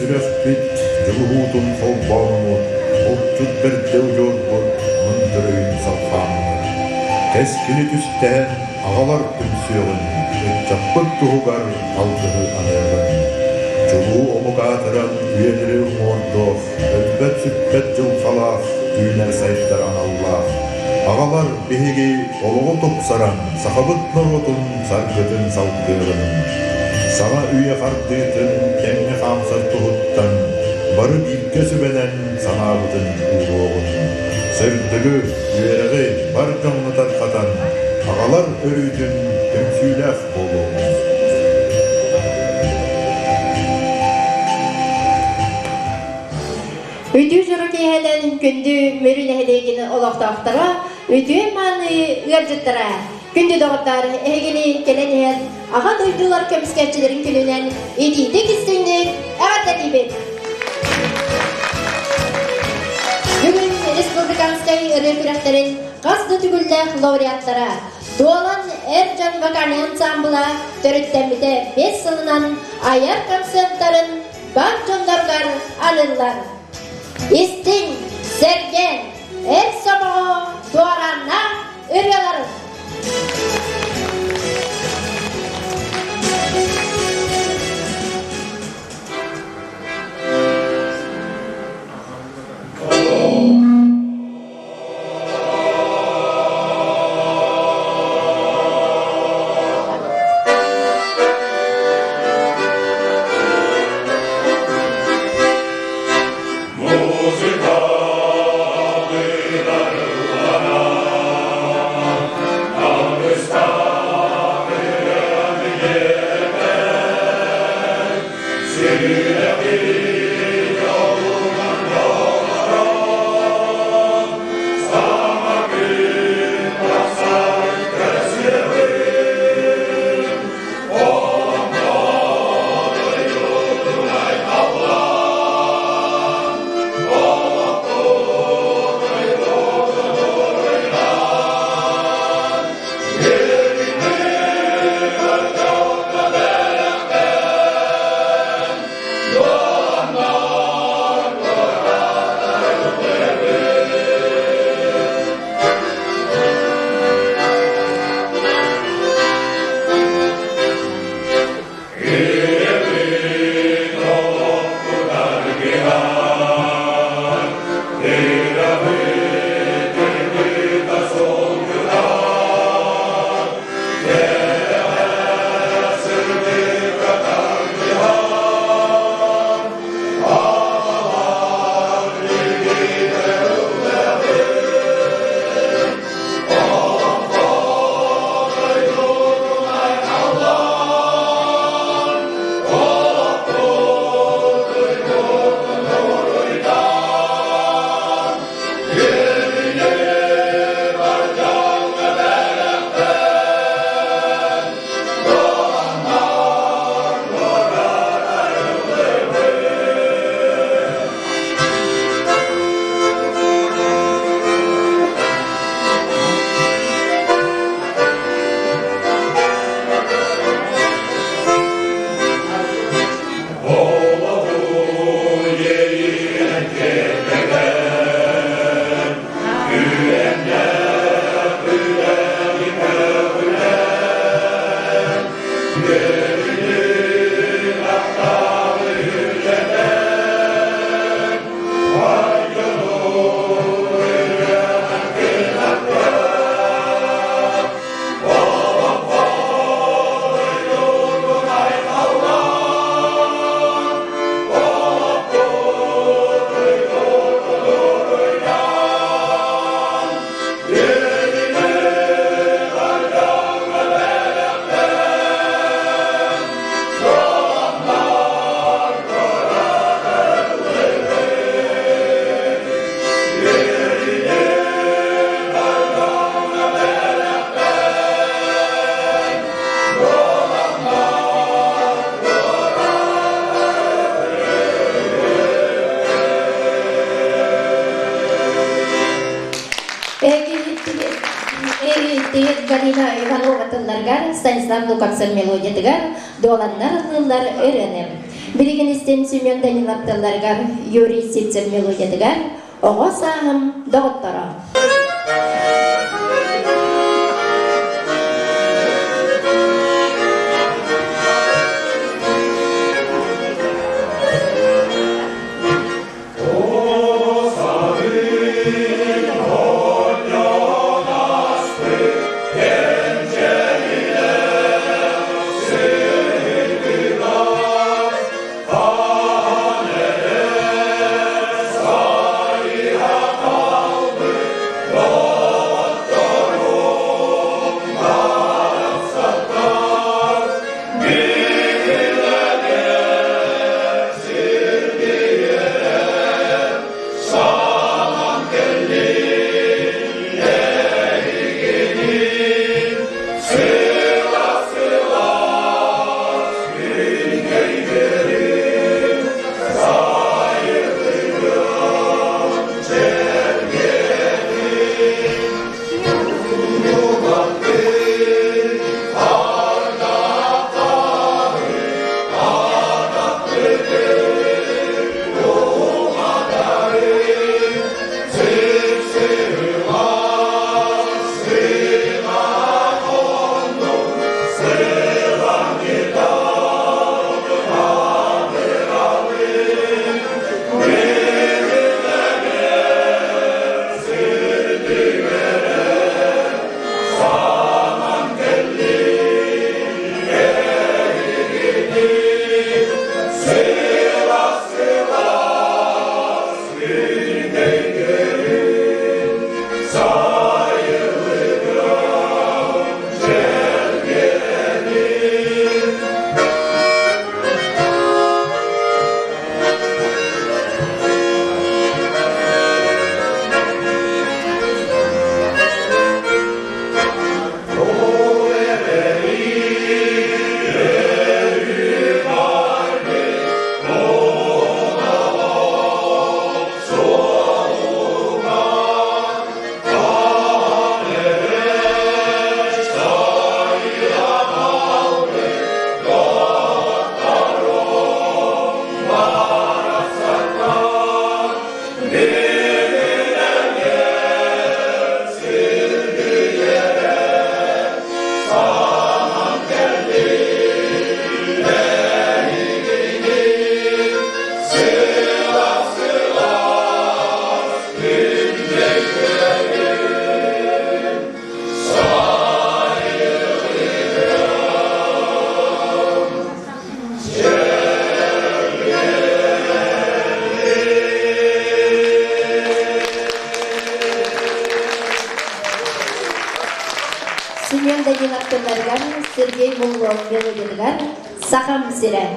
сүрәхпит, жылуутун холбаумут, ұлттыт бірдеу жорбут, мұндырыйын салқамын. Тәскіні түстән, ағалар түмсіғын, өтчаппыт тұғығар алдығы анығын. Жылу омуғатыран үйенірі ұмордоқ, өлбәт сүппәт жылқалақ, түйінер сайттар аналлақ. Ағалар беге олығы топсаран, сақабыт нұротын, саргытын салқығын. Саңа үйе қардыйтын, кәмне қамсар тұғыттан, бары билке сүбенен саңабытын ұлығын. Сөрдігі, үйеріғі бар жоңнытар қатан, ағалар өрүйдің түмсүйләқ болуын. Үтүү жұрық ехелен күнді мөрін әхелегіні олақтақтыра, үтүү маны ғаржыттыра. Күнді доғыттар әгені келен ехел, аға дойдулар көміскәтчілерін күнінен едейді кістіңдік әғатта кейбет. Бүгін республиканскай реферектерін қасты түгілдәк лауреаттара, дуалан әржан вокальный ансамбыла төріттәміде 5 сылынан аяр концерттарын бар жондарға алылар. Истин, Серген, әр самығы дуаранна өреларын. Галина Иванова тылларгар, Станислав Лукаксен мелодия тыгар, дуаланнар ылылар өренем. Билигинистен Семен Даниловталаргар Юрий Сильцев мелодиядыгар Ого сағым доғыттара. Семен Даниловталаргар Сергей Муллов мелодиядыгар Сахам сире.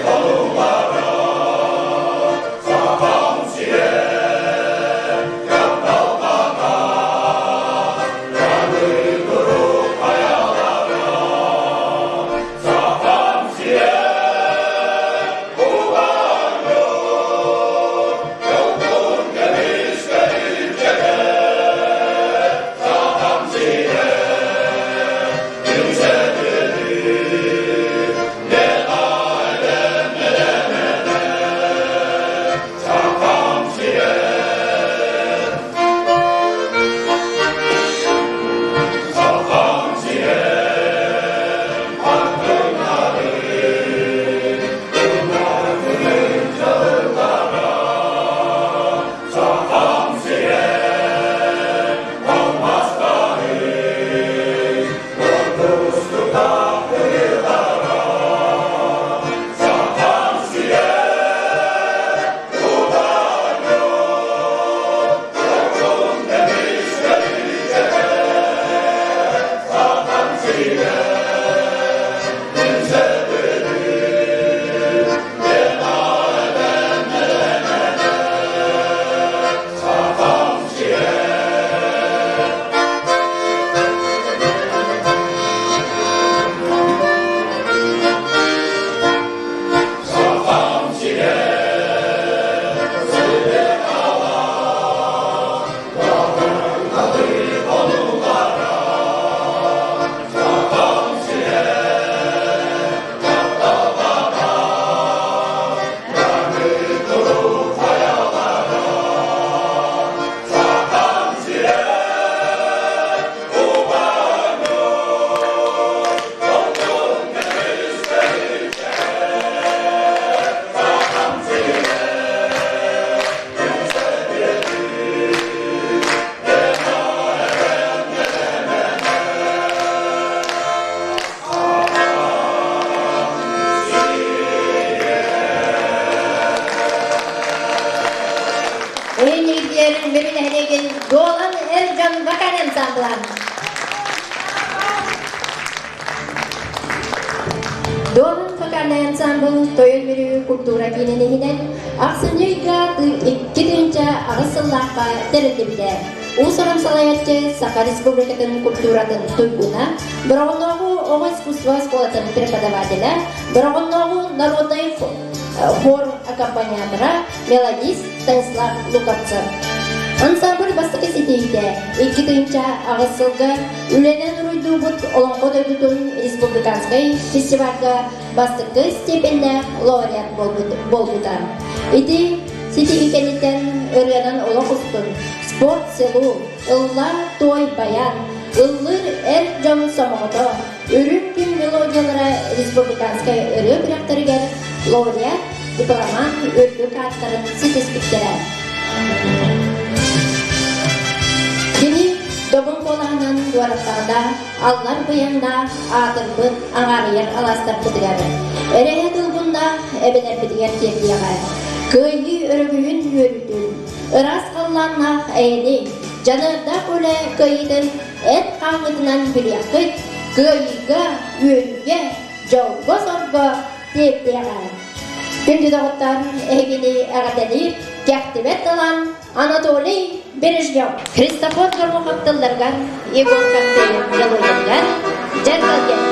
Oh yerin verine hedegin Doğan Ercan Vokal Ensemblan. Doğan Vokal Ensembl toyun biri kultura kinenehinen Aksınjayga 2-nji agısıllaqqa terendibide. Usurum salayatçı Saka Respublikatın kulturatın tuyguna, Бұрағыннағы оғы искусство школатын преподавателя, Бұрағыннағы народный хор аккомпаниатора, мелодист Станислав Луковцев. Ансамбль бастықы сетейді, 2-нji агысылғы үленен ұруйду бұд олонғы дөйдутун республиканскай фестивальға бастықы степенде лауреат болбудар. Иди сетейгі кенеттен өргенен олық ұстын. Спорт селу, ылла той баян, ыллыр әр жан самағыда, өрін күн мелодиялары республиканскай өрі бірақтарыгер лауреат, дипломат, өрді карттарын сетеспіктері. Кені добын қолағынан дуараттарда, аллар бұянда, атырбыт, аңарыяр аластар бітігері. Әрәйе дұлбында әбінер бітігер кердияға. Көйі өрігүйін өрітін, ырас қалланна әйені, жанырда көлі көйдің әт қаңғытынан біліяқыт, көйіға, өріге, жауға сорға тептеға. Күнді дұғыттар әгені әғатәлер, кәқтібет талан Анатолий Бережнев. Христофор Гармухаттылдарған, Егор Кактелев Ялойынған, Жәргалген.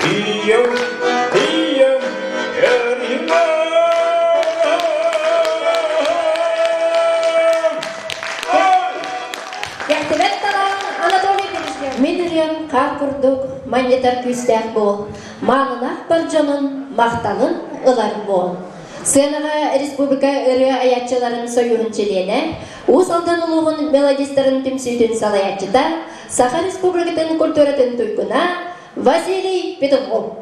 Тием, тием, еринем. Яктыбет талан Анатолий Бережнев. Мен үрем қар күрдік, манетар күстәк бол. Маңынақ бір жонын, мақтанын ылар бол. Сценаға республика ыры аятчыларын союғын челені, ұс алдан ұлығын мелодистарын түмсейтін салаятчыда, Саха Республикатын культуратын тұйқына Василий Петухов.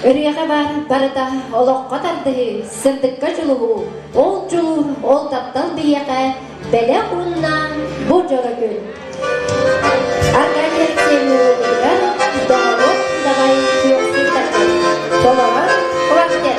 Өріяға барыда олыққа тарды сырдыққа жылуы, ол жылу, ол таптал бияға бәлі құнына бұл жора көл. Аркадий Алексеевна доғалық давай күйоқсы тақы. Толаға құлақтер.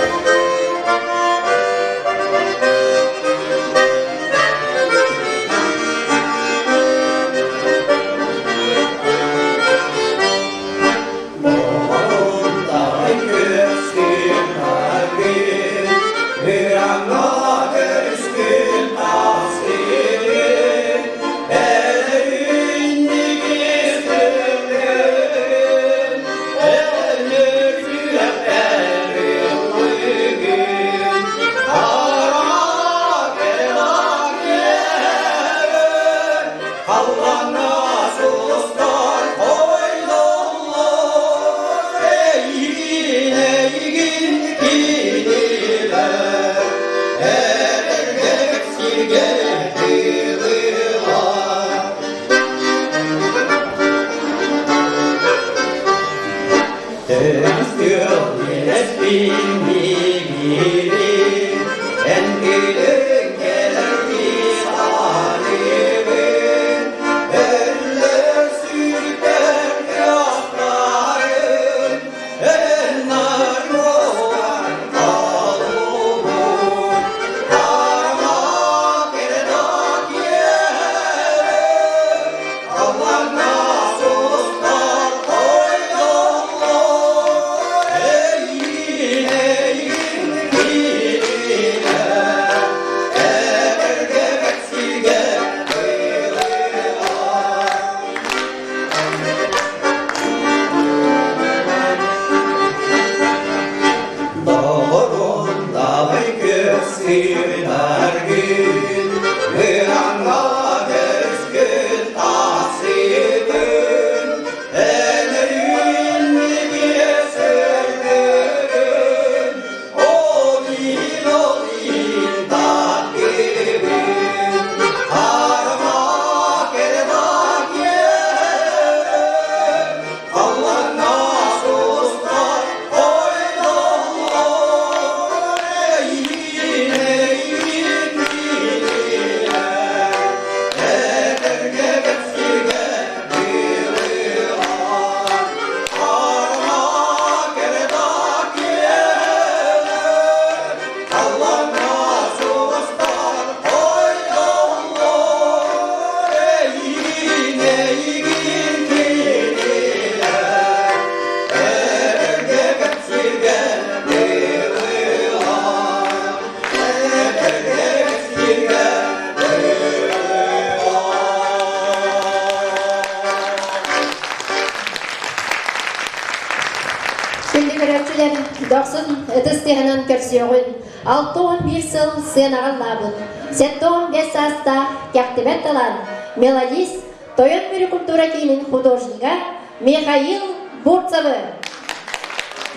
доқсын ұтыстығынан көрсеуін, 6-11 сыл сыйнаған лабын. 7-15 саста кәқтібет талан, мелодист, Тойон мирі культура кейінің художнига Михаил Бурцевы.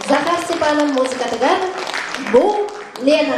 Захар Степанов музыкатыгар Бу Лена.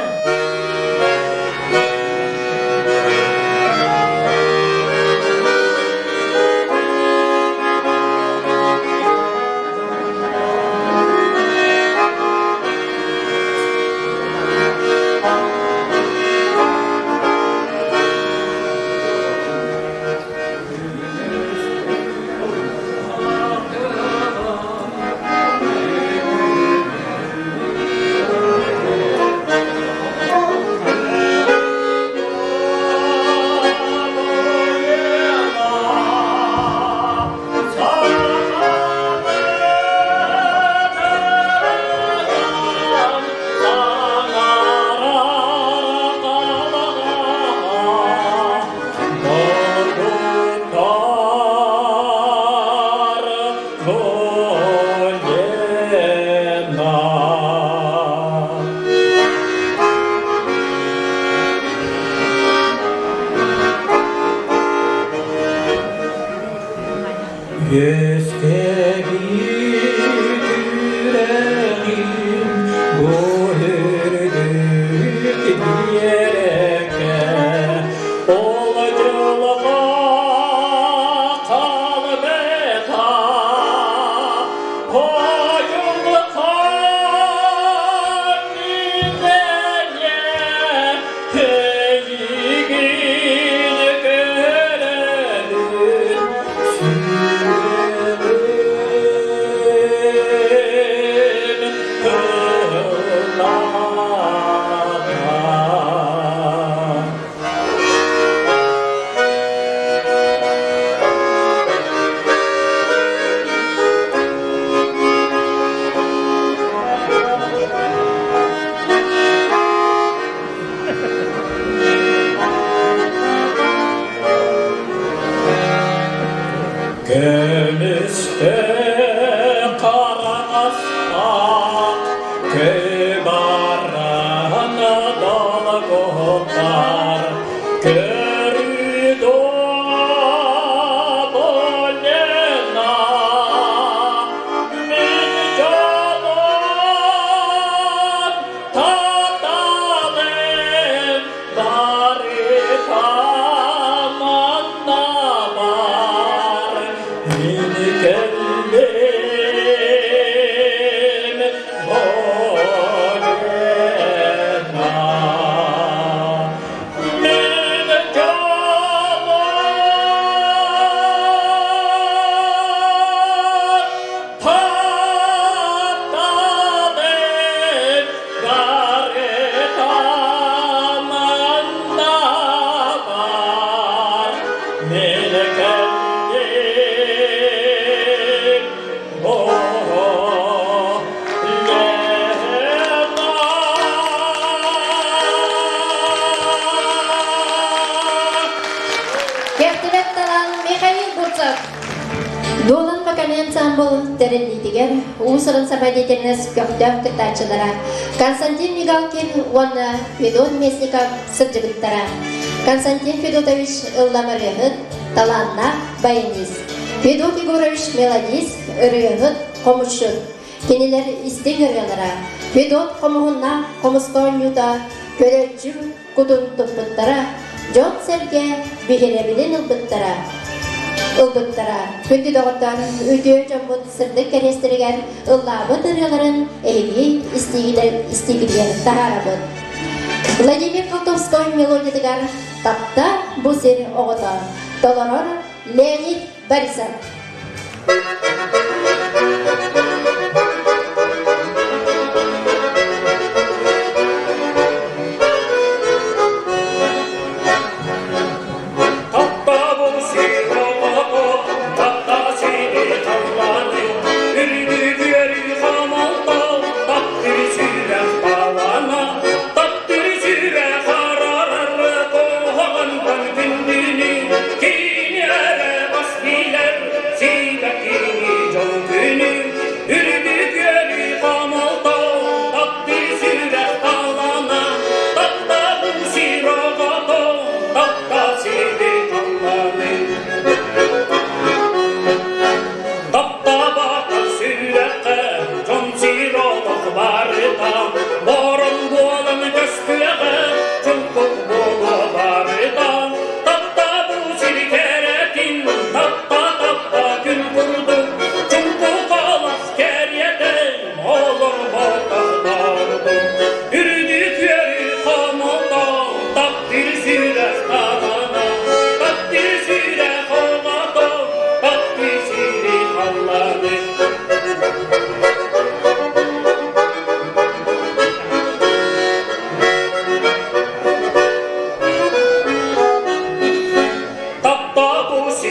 Долан Маканы ансамбл теренлитигер, усырын сабадетернес көктөк кытачылара, Константин Мигалкин, уанна Федот Местников сыржыбыттара, Константин Федотович ылламарыгыт, таланна баянист, Федот Егорович мелодист, ырыгыт, комушут, кенелер истең ыргалара, Федот комугунна, комустон юта, көрөчү кутун туппыттара, Жон Серге бигеребилин ылбыттара, күнді доғыттан өте жамбыт сырдық кәрестірген ұллабыт ұрғыларын әйге істегілген тағарабыт. Владимир Колтовской мелодиятыгар тапта бұсыр оғыта. Толорор Леонид Борисов.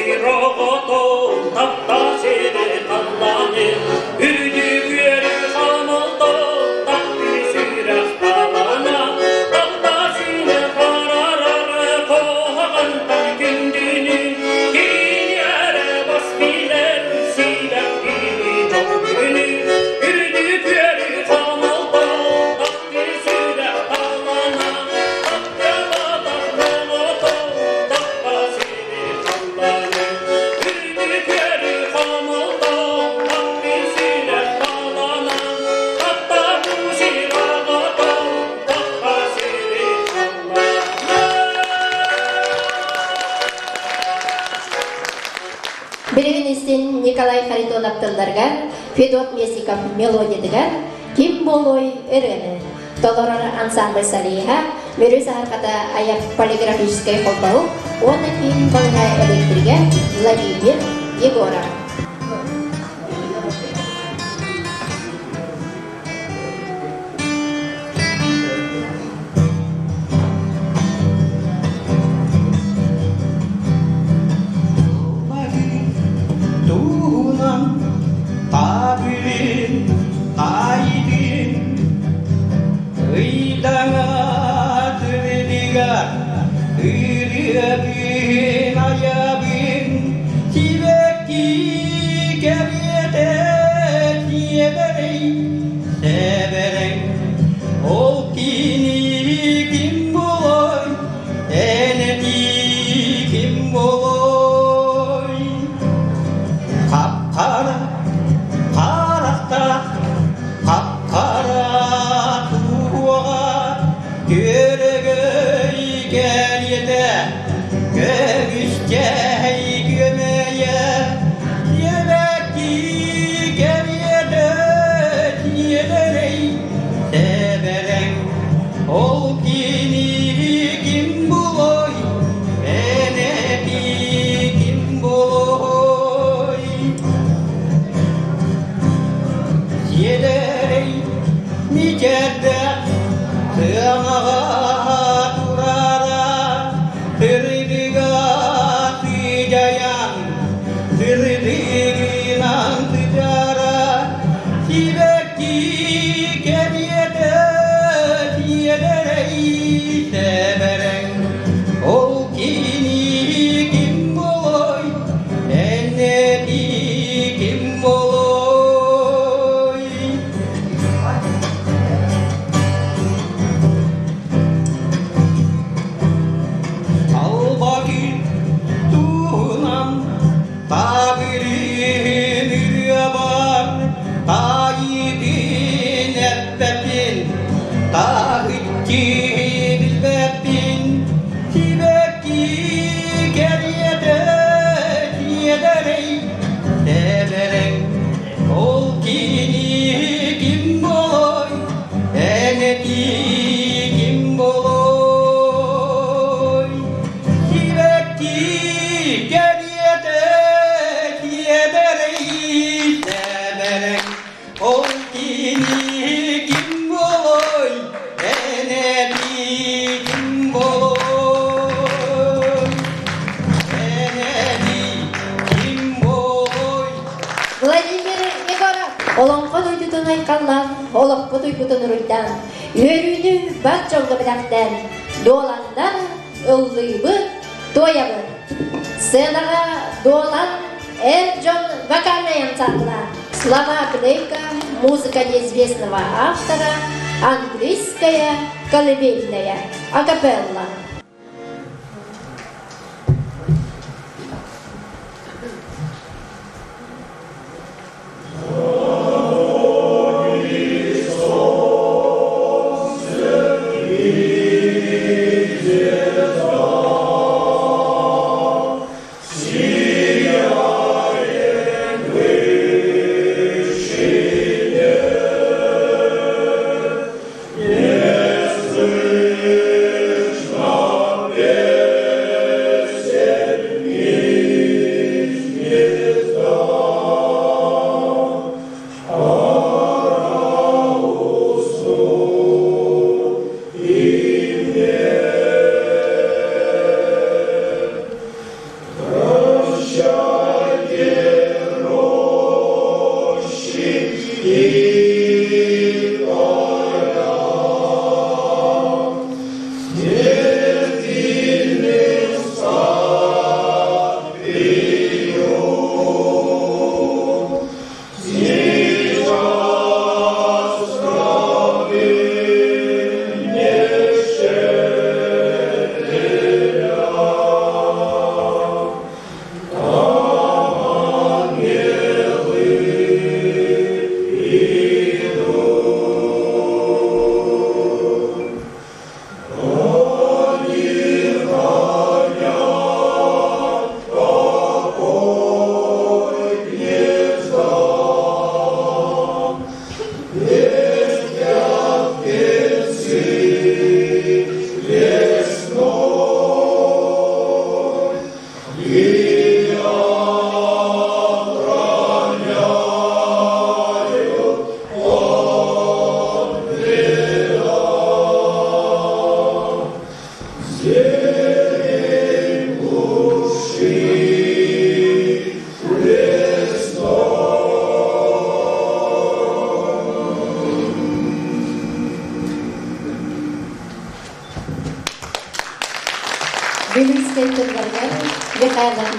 сирогото тапта сире талланы үрдү күөрү хамылто таппи сирах талана тапта сире карарары коган күндүнү киняре бас билер сирах били жок күнү үрдү күөрү хамылто таппи сирах талана тапта бата тапта сире талланы үрдү күөрү хамылто таппи сирах талана тапта бусирагото тапта сире талланы. Билигинистин Николай Харитоновтыларга, Федот Месиков мелодиядыгар, Ким болой эргені. Толорор ансамбль салиха, Мөрөз аркада аяк полиграфической холбау, оны ким балына электриге Владимир Егоров. Tuhan tabirin aidin idanga terdigar iriabin ayabin tibeki kebiyete tiyeberey seberey o kini kim boy eneti kim boy kapkara karakta kapkara tuğa göregey geliyede göğüskey gömeye yebeki geliyede yelerey severey ol kini kim boy eneti kim boy yelerey nicede tığanağa durara tırdıga tijayan tırdıginan tijara tibeki geliyede yelerey severey ol kini kim boy eneti kim boy Albagi Tuhan tabirin iriabar taidin ebbepin tahicci bilbepin tibeki geriyede yederey severey ol kini kim boy eneti kim boy tibeki geriyede yederey severey ol kini kim boy eneti kim boy eneti kim boy Владимир Егоров, олонқон уйдутун айқаллан, олықпыт уйбутун уруйдан, өрүнү бат жолғы білақтан, дуаландан ыллыйбыт, тоябыт. Сценаға дуалан Эрджон вокальный ансамбля, слова Блейка, музыка неизвестного автора, английская колыбельная, акапелла. Krishna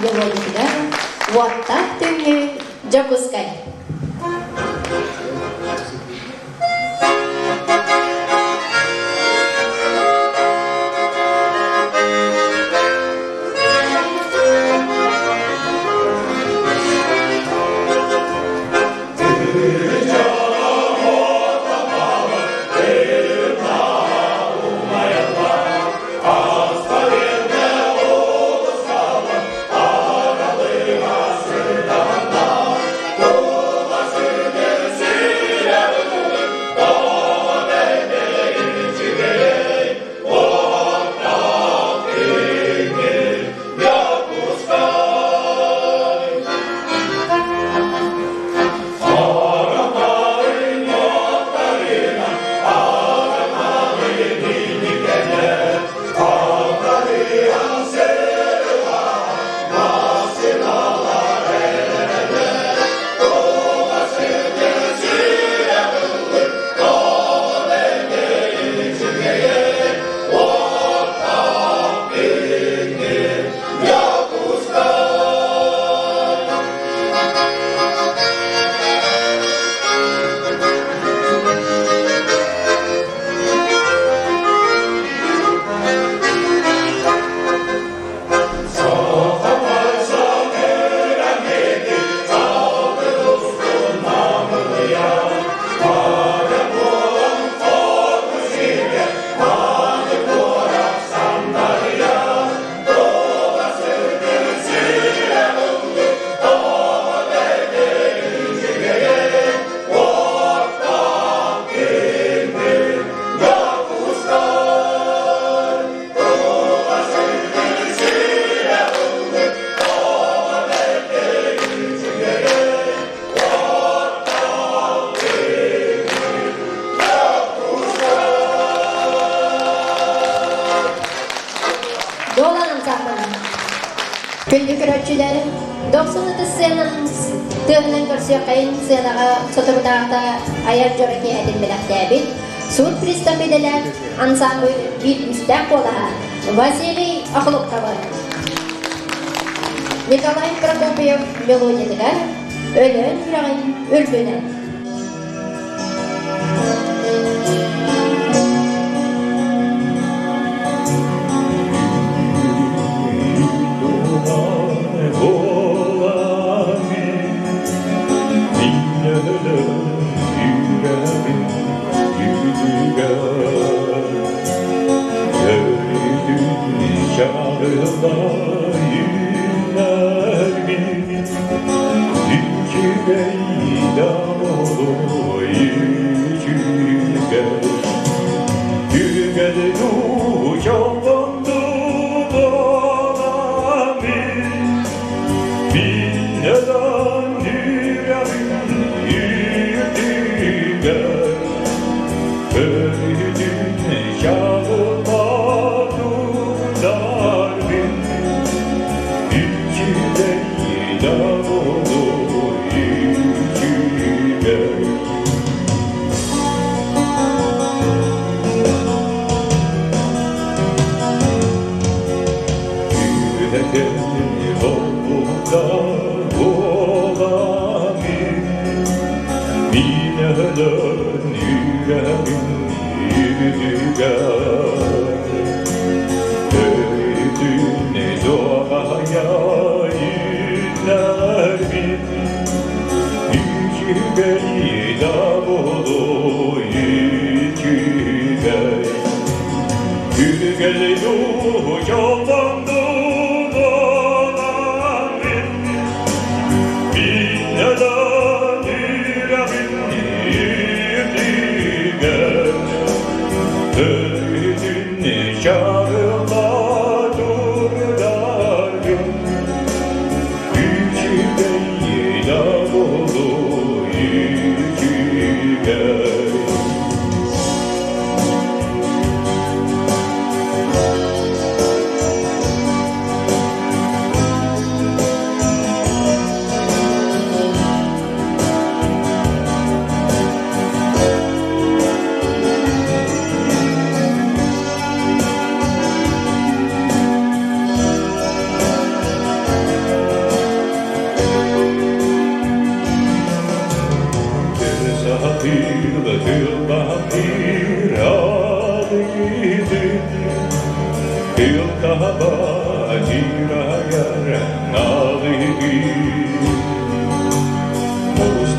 мелодия вот так тümü Джабускай. Gündük ölçüler 90 ssenanın tığının görsüyor kayın ssenaga soturudağda ayar joraki edilmelektebi. Suud pristapideler ansambl bir müstak olaha Vasily Akhloqova. Nikolay Prokopyev melodiyadigar Ölön yurağın ülbünen.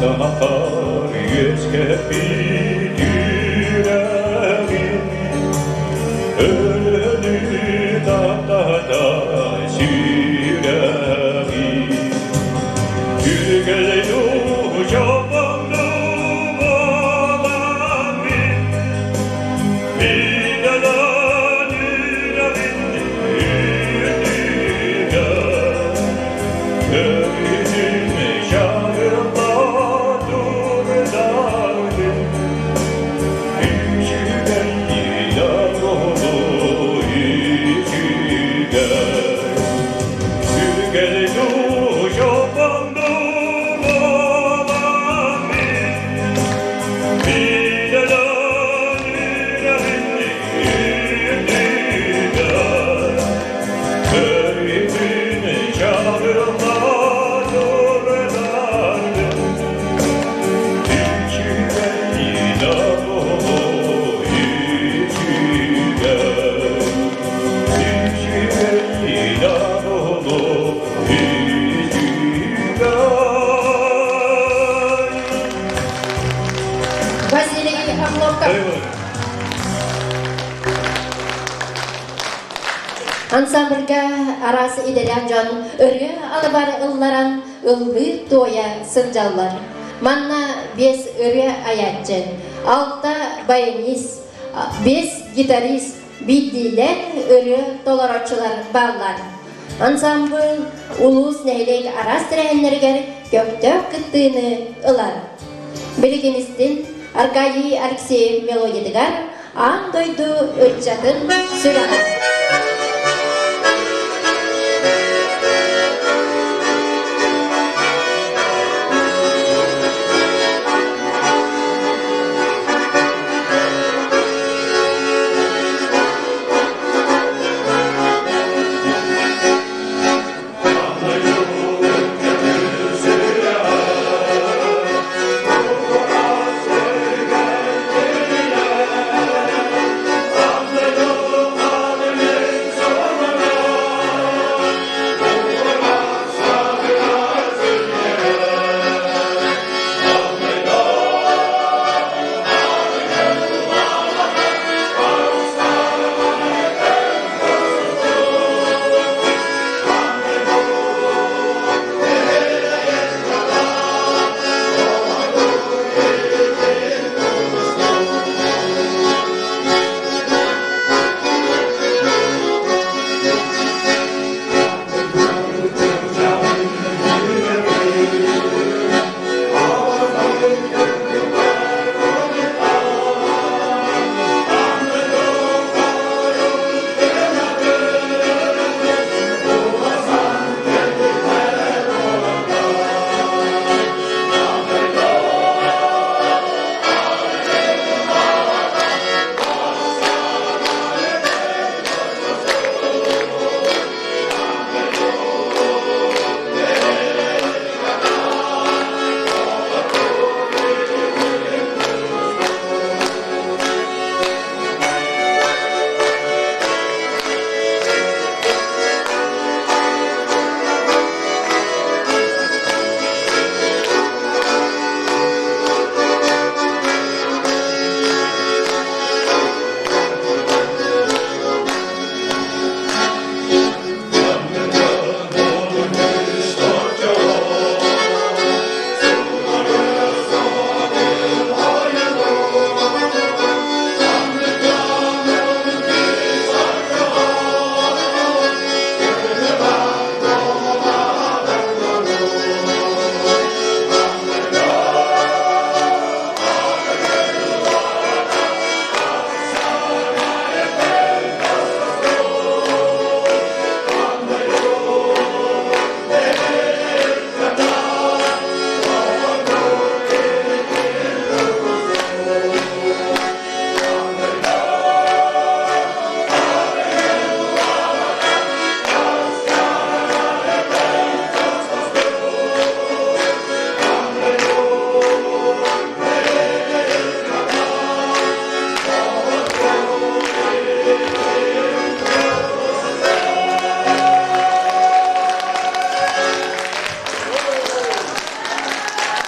Dağlar yüzgepi yüreğim Ölünü dağda süreğim Gül geliyor çobanlı olan bir dağın yüreğinde Ömrüm şahırda durdardım İçimden yılan oldu içimden Gül geliyor çobanlı olan bir dağın yüreğinde Ömrüm şahırda Василий Орловка. Ансамбльга арасы иделен жон өргө алыбар ылларан ылгы тоя сылжаллар. Манна 5 өргө аятчы, 6 баянист, 5 гитарист, биддилер өргө толорочулар баллар. Ансамбль улус нәйлек арас тирәһеннәргә көптөк кыттыны ылар. Белгенистин Аркадий Алексеев мелодиядыгар ан дойду өтчатын сүрәһә.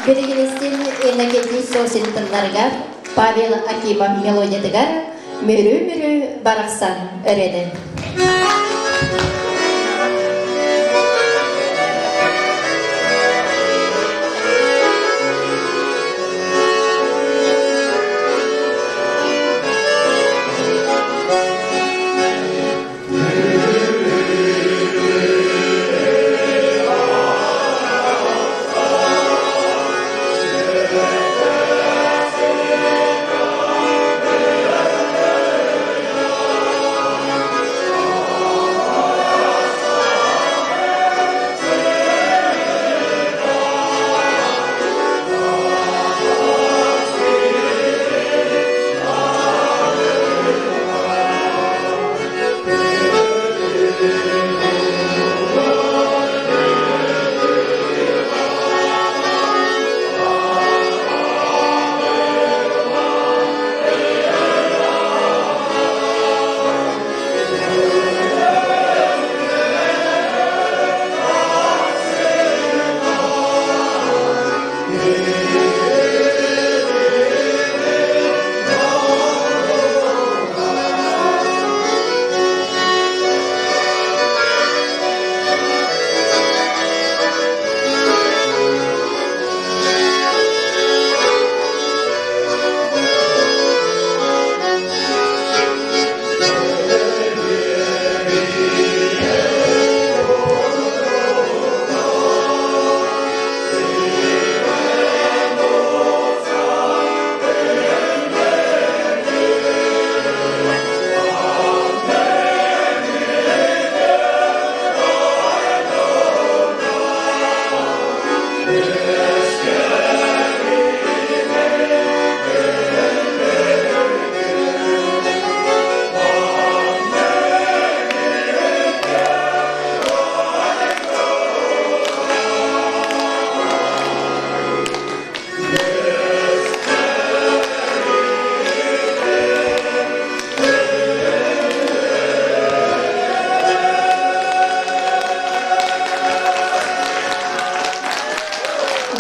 Белгилестен энергетик соосинтынларга Павел Акимов мелодиятыгар мөрү-мөрү бараксан өреді.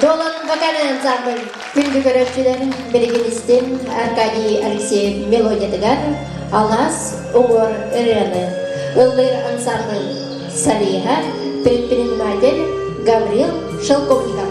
Долан вокальный ансамбль күнді көрөкчүлөр Белгилестен Аркадий Алексеев мелодиятыгар Алас Угор Рены Ыллыр ансамбль Салиха предприниматель Гаврил Шелковников.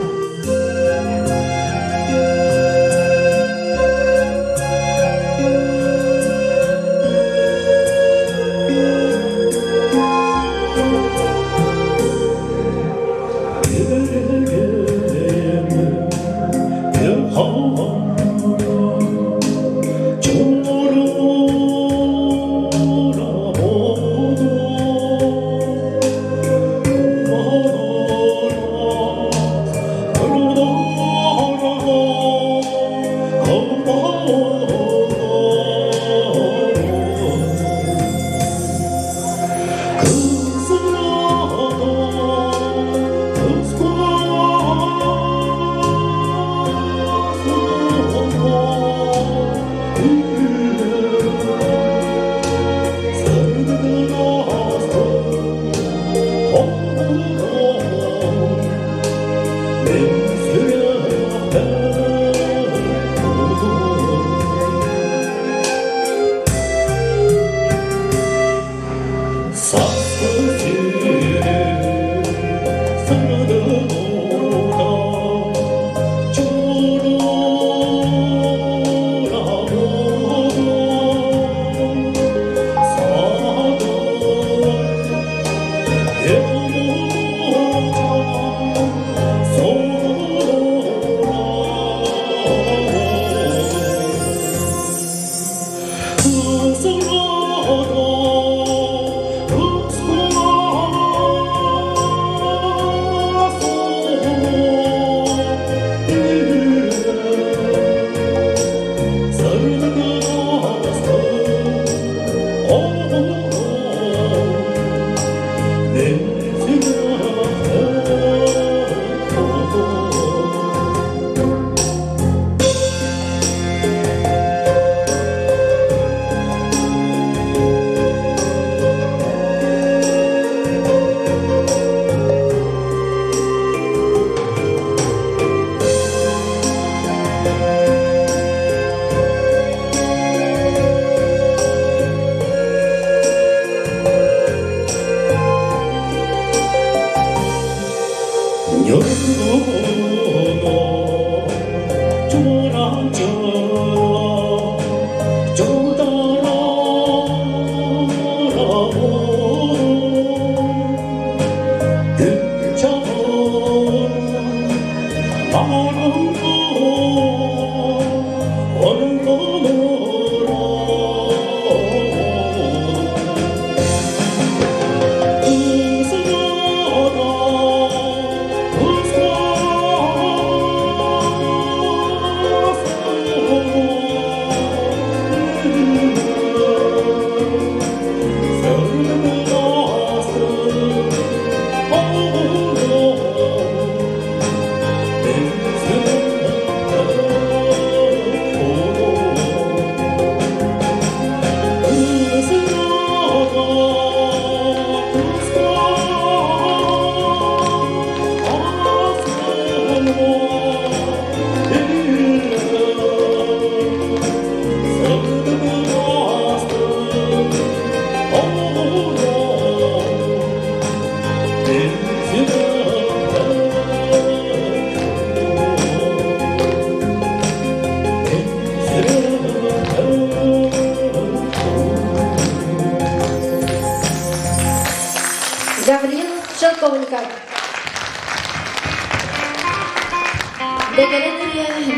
Гаврил Шелковников.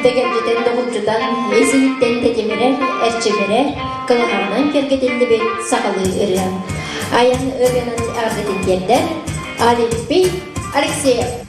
Дегердетен доғылжудан, есейттен тетемерер, әрчемерер, қылығанан кергетелді бет сақалы үрген. Аян үргенін ардетендердер, Алипей Алексеев.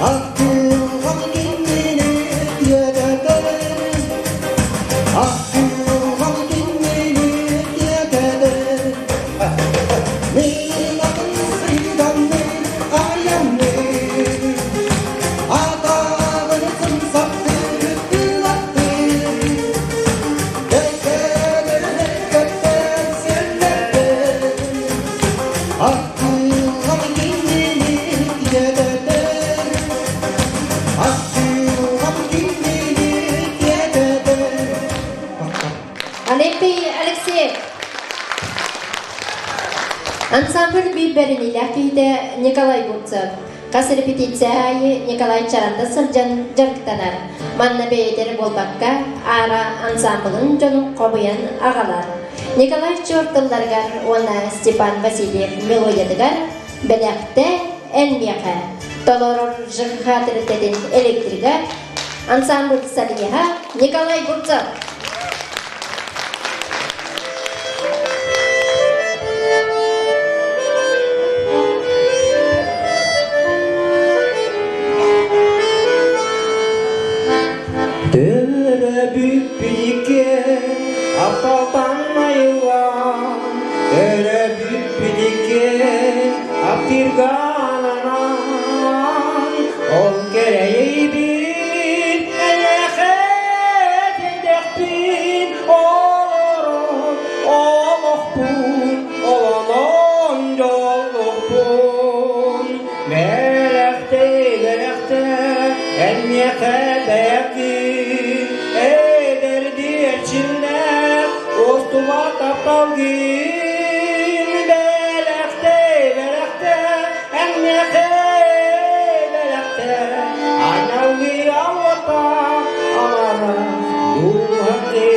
Aku Ансамбль бибериниле кейде Николай Бурцев. Кас репетицияйы Николай Чаранда сылжан жарктанар. Манна бейдері болбакка ара ансамблын жонун кобуян агалар. Николай Чортылдаргар, она Степан Васильев мелодиядыгар, белякте энмияка. Толорор жыхатырытедин электригар, ансамбль салиха Николай Бурцев. Apaltan ayılan, öyle büyük aptirgananan, ol gereği bir elehet edektin, olurun, olukbun, olanon yolukbun. Melekte, enniyete beyakin, ederdi içinde, Ostuva tapalgin, belekte, enniyete belekte, aynavli avata, amara, duhati.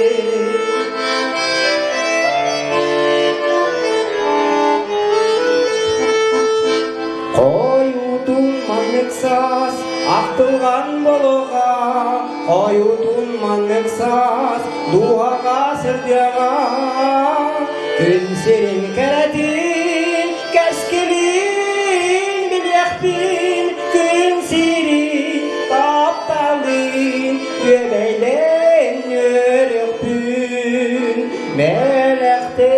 Koyutun manlıksaz, aktılgan bologa, koyutun manlıksaz, duhaga sırdiyaga, gün serin keretin, keskelin bilyektin, gün serin taptalin, göbeylen yörüktün, melekte,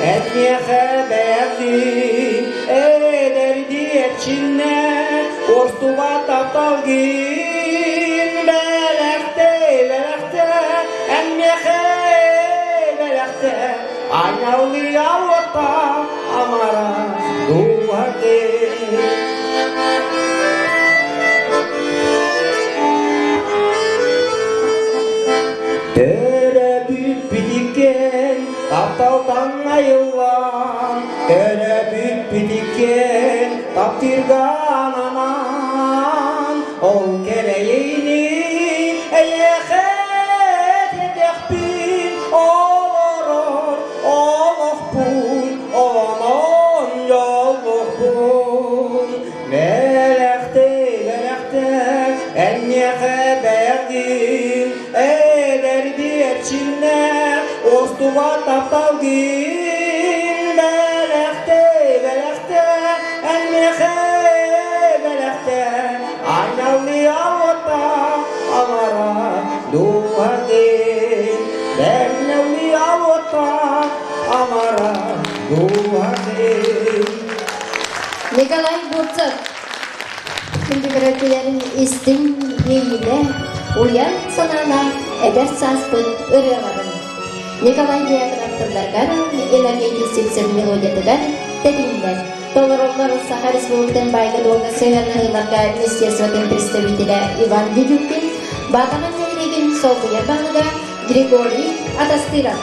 etniyehe berdin, ederdi etçinne, ostuva taptalgin, belekte, enmiyehe belekte, aynavli avata, amara, duhati. Terebüt bidiken, taptaltan ayılan, terebüt bidiken, taptirgananan, ol gereğini eyehet edekbin, olurur, olukbun, olanon yolukbun. Melekte, enniyehe berdin, ederdi etçinne, ostuva taptalgin, belekte, enniyehe belekte, aynavli avata, amara, duhati, bernavli avata, amara, duhati. Николай Бурцев. Күндүгөрөкүлерин истин ийиле, уян санана, эдер саспын ырыаларын. Николай Диаграфтылдаргар, Элагейди сексен мелодиядыгар, тединдер. Толороллар Саха Республикатын байгы долга сыйганыларга министерствотын представителя Иван Дедюкин, батаган нереген солбуяр багыда Григорий Атастыров.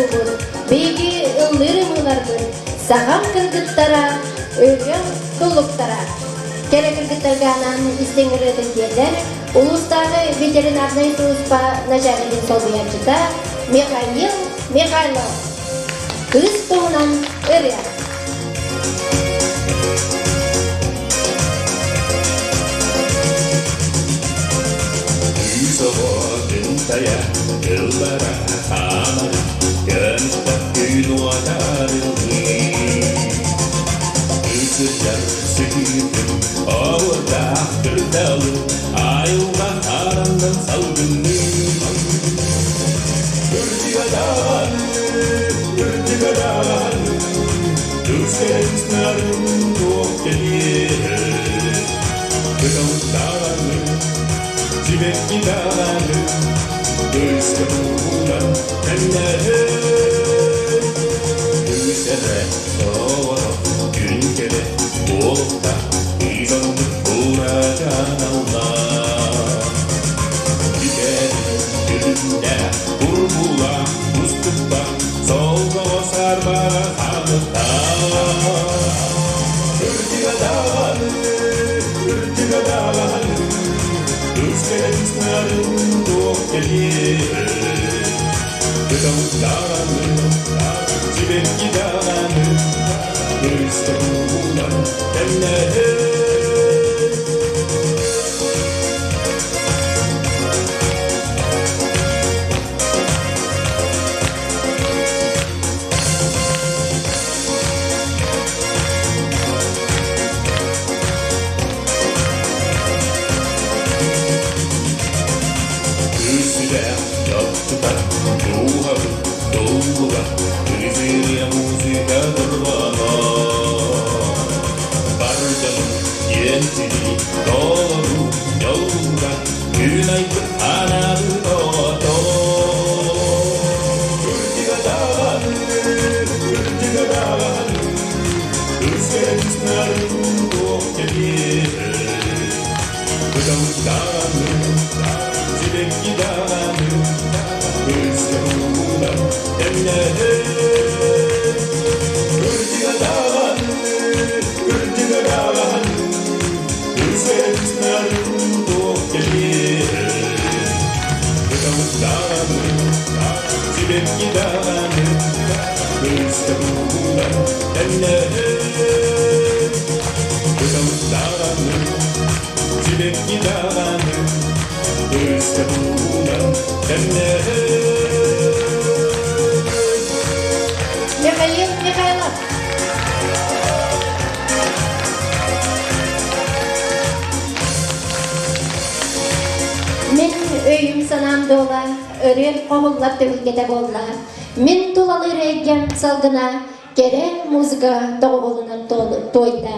туğur, beygi ıllırımılar bur, sağam kırgıttara, öğren doluktara. Kere kırgıttarganan istengirredin diyeler, Ulus'tағы ветеринарный служба начальник солбуянчыта Михаил Михайлов. Кыз туğunан ыры. Taya, yıllara kanır, gönlükte gün vadarıldı. Kızılar sürdüm, orada kırdalı, ayılma karandan salgınlı. Gördük adalı, düzgeçlerin çok gelir. Kıkavuk dağlarlı, cibek gidarlı, Gözde bulan elleri Gözlere doğru gün gele olup da İzandık uğracan Allah Gidelim gülünde vurgula Ustukta solga basar bana sanıkta Gördük adalı Gözlerimizlerin çok gelir Kıkavuk dağlanır, zibek gidanır Gözde bulan elleri Михаил Михайлов. Мен өйім санам дола, өрел қоғыллап төгілгеде болла. Мен тулалы рейгем салгына, кере музыка тоғы болынан тойда.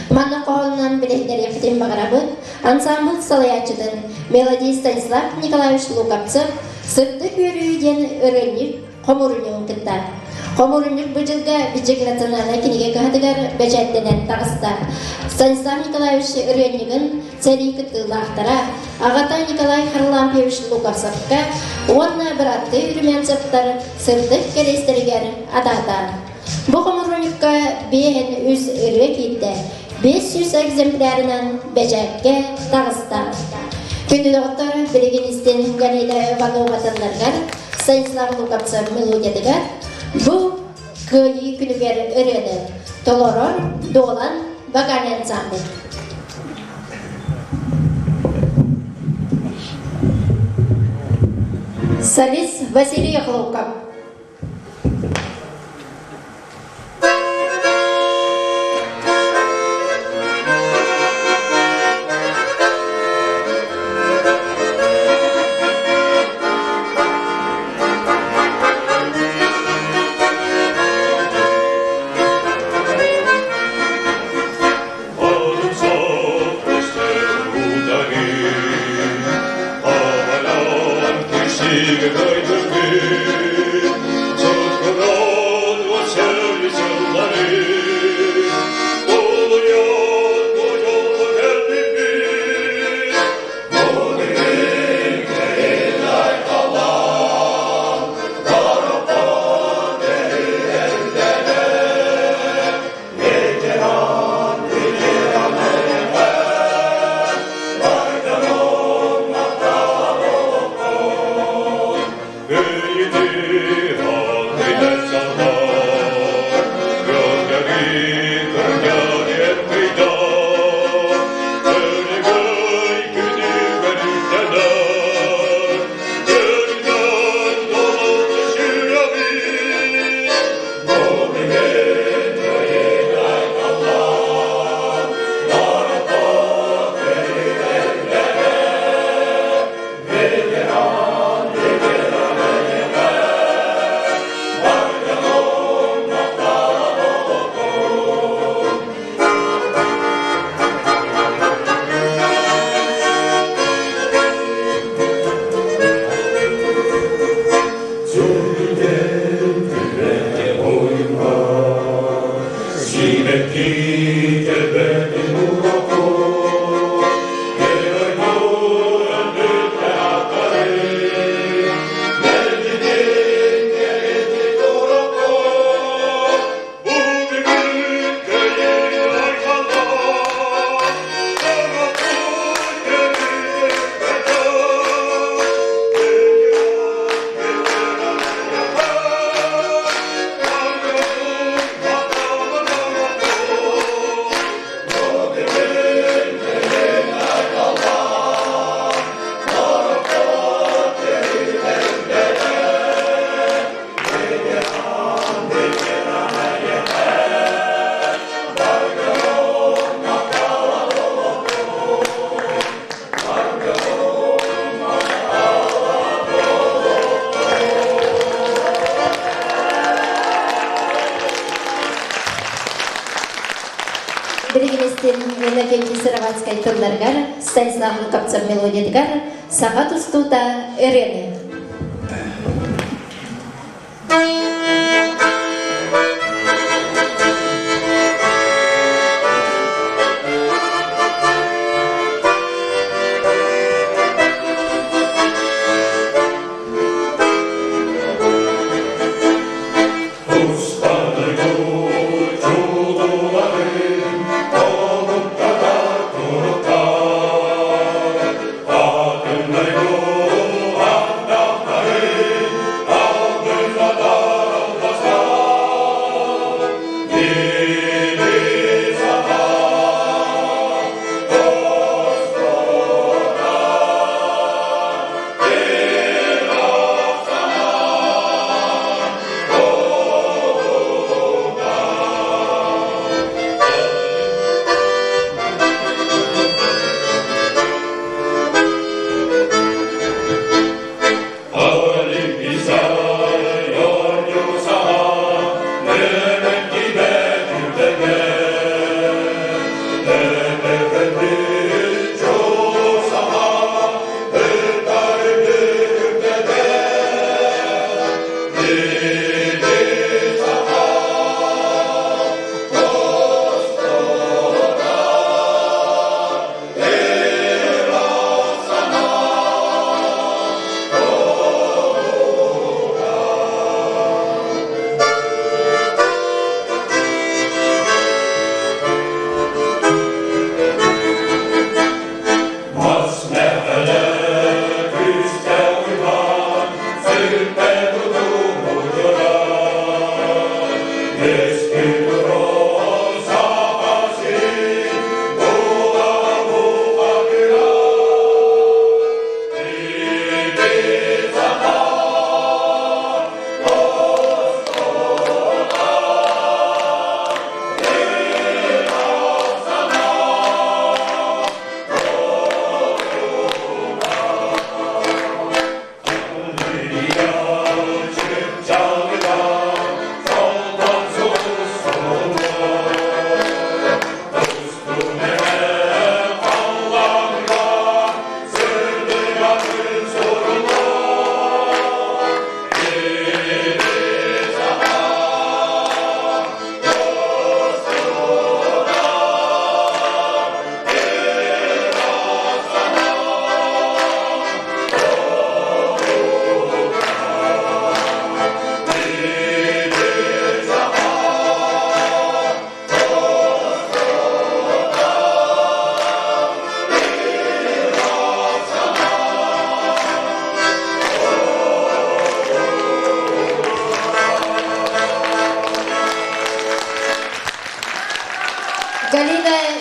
Мана қоғылынан білектер ефтен бағарабын, ансамбл салаячыдын мелодий Станислав Николаевич Луковцев сырты көрүйден өреліп қомырынын кітті. Қомырынық бұжылға бічеглатынаны кенеге қағадығар бәжәттенен тағыста. Станислав Николаевич өрелігін цәлі кіттілақтара, Ағата Николай Харлампевич Луковцевқа онна бір атты үріменцевтар сырдық келестергер адата. Бұл қомырыныққа бейін үз үрі кейді. 500 экземплярынан бәжәкке тағыста. Күнді доғыттар білігіністен Галида Вановатанларғар Станислав Луковцев мелодиядығар бұл күйі күнігер өреді. Толорор Долан вокальный ансамбль. Солист Василий Хлопков. Мемлекеттік Сыроватскай тылдаргар, Станислав Капцев мелодиядгар, Сағат ұстута өрені.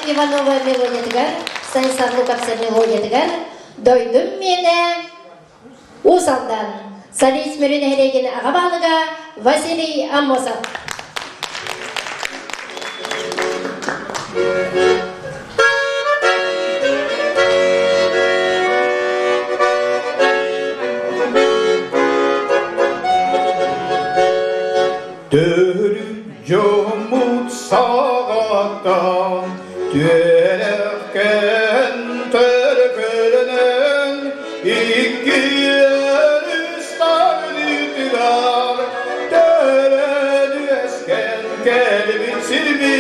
Иванова мелодиядгар, Станислав Лукавцев мелодиядгар, дойдым мене усалдан. Солист Мөріне Хереген ағабалыға Василий Амосов. Jomut sağattan tüerken törpülünün iki üstadüdüler töreni esken kelbin silmi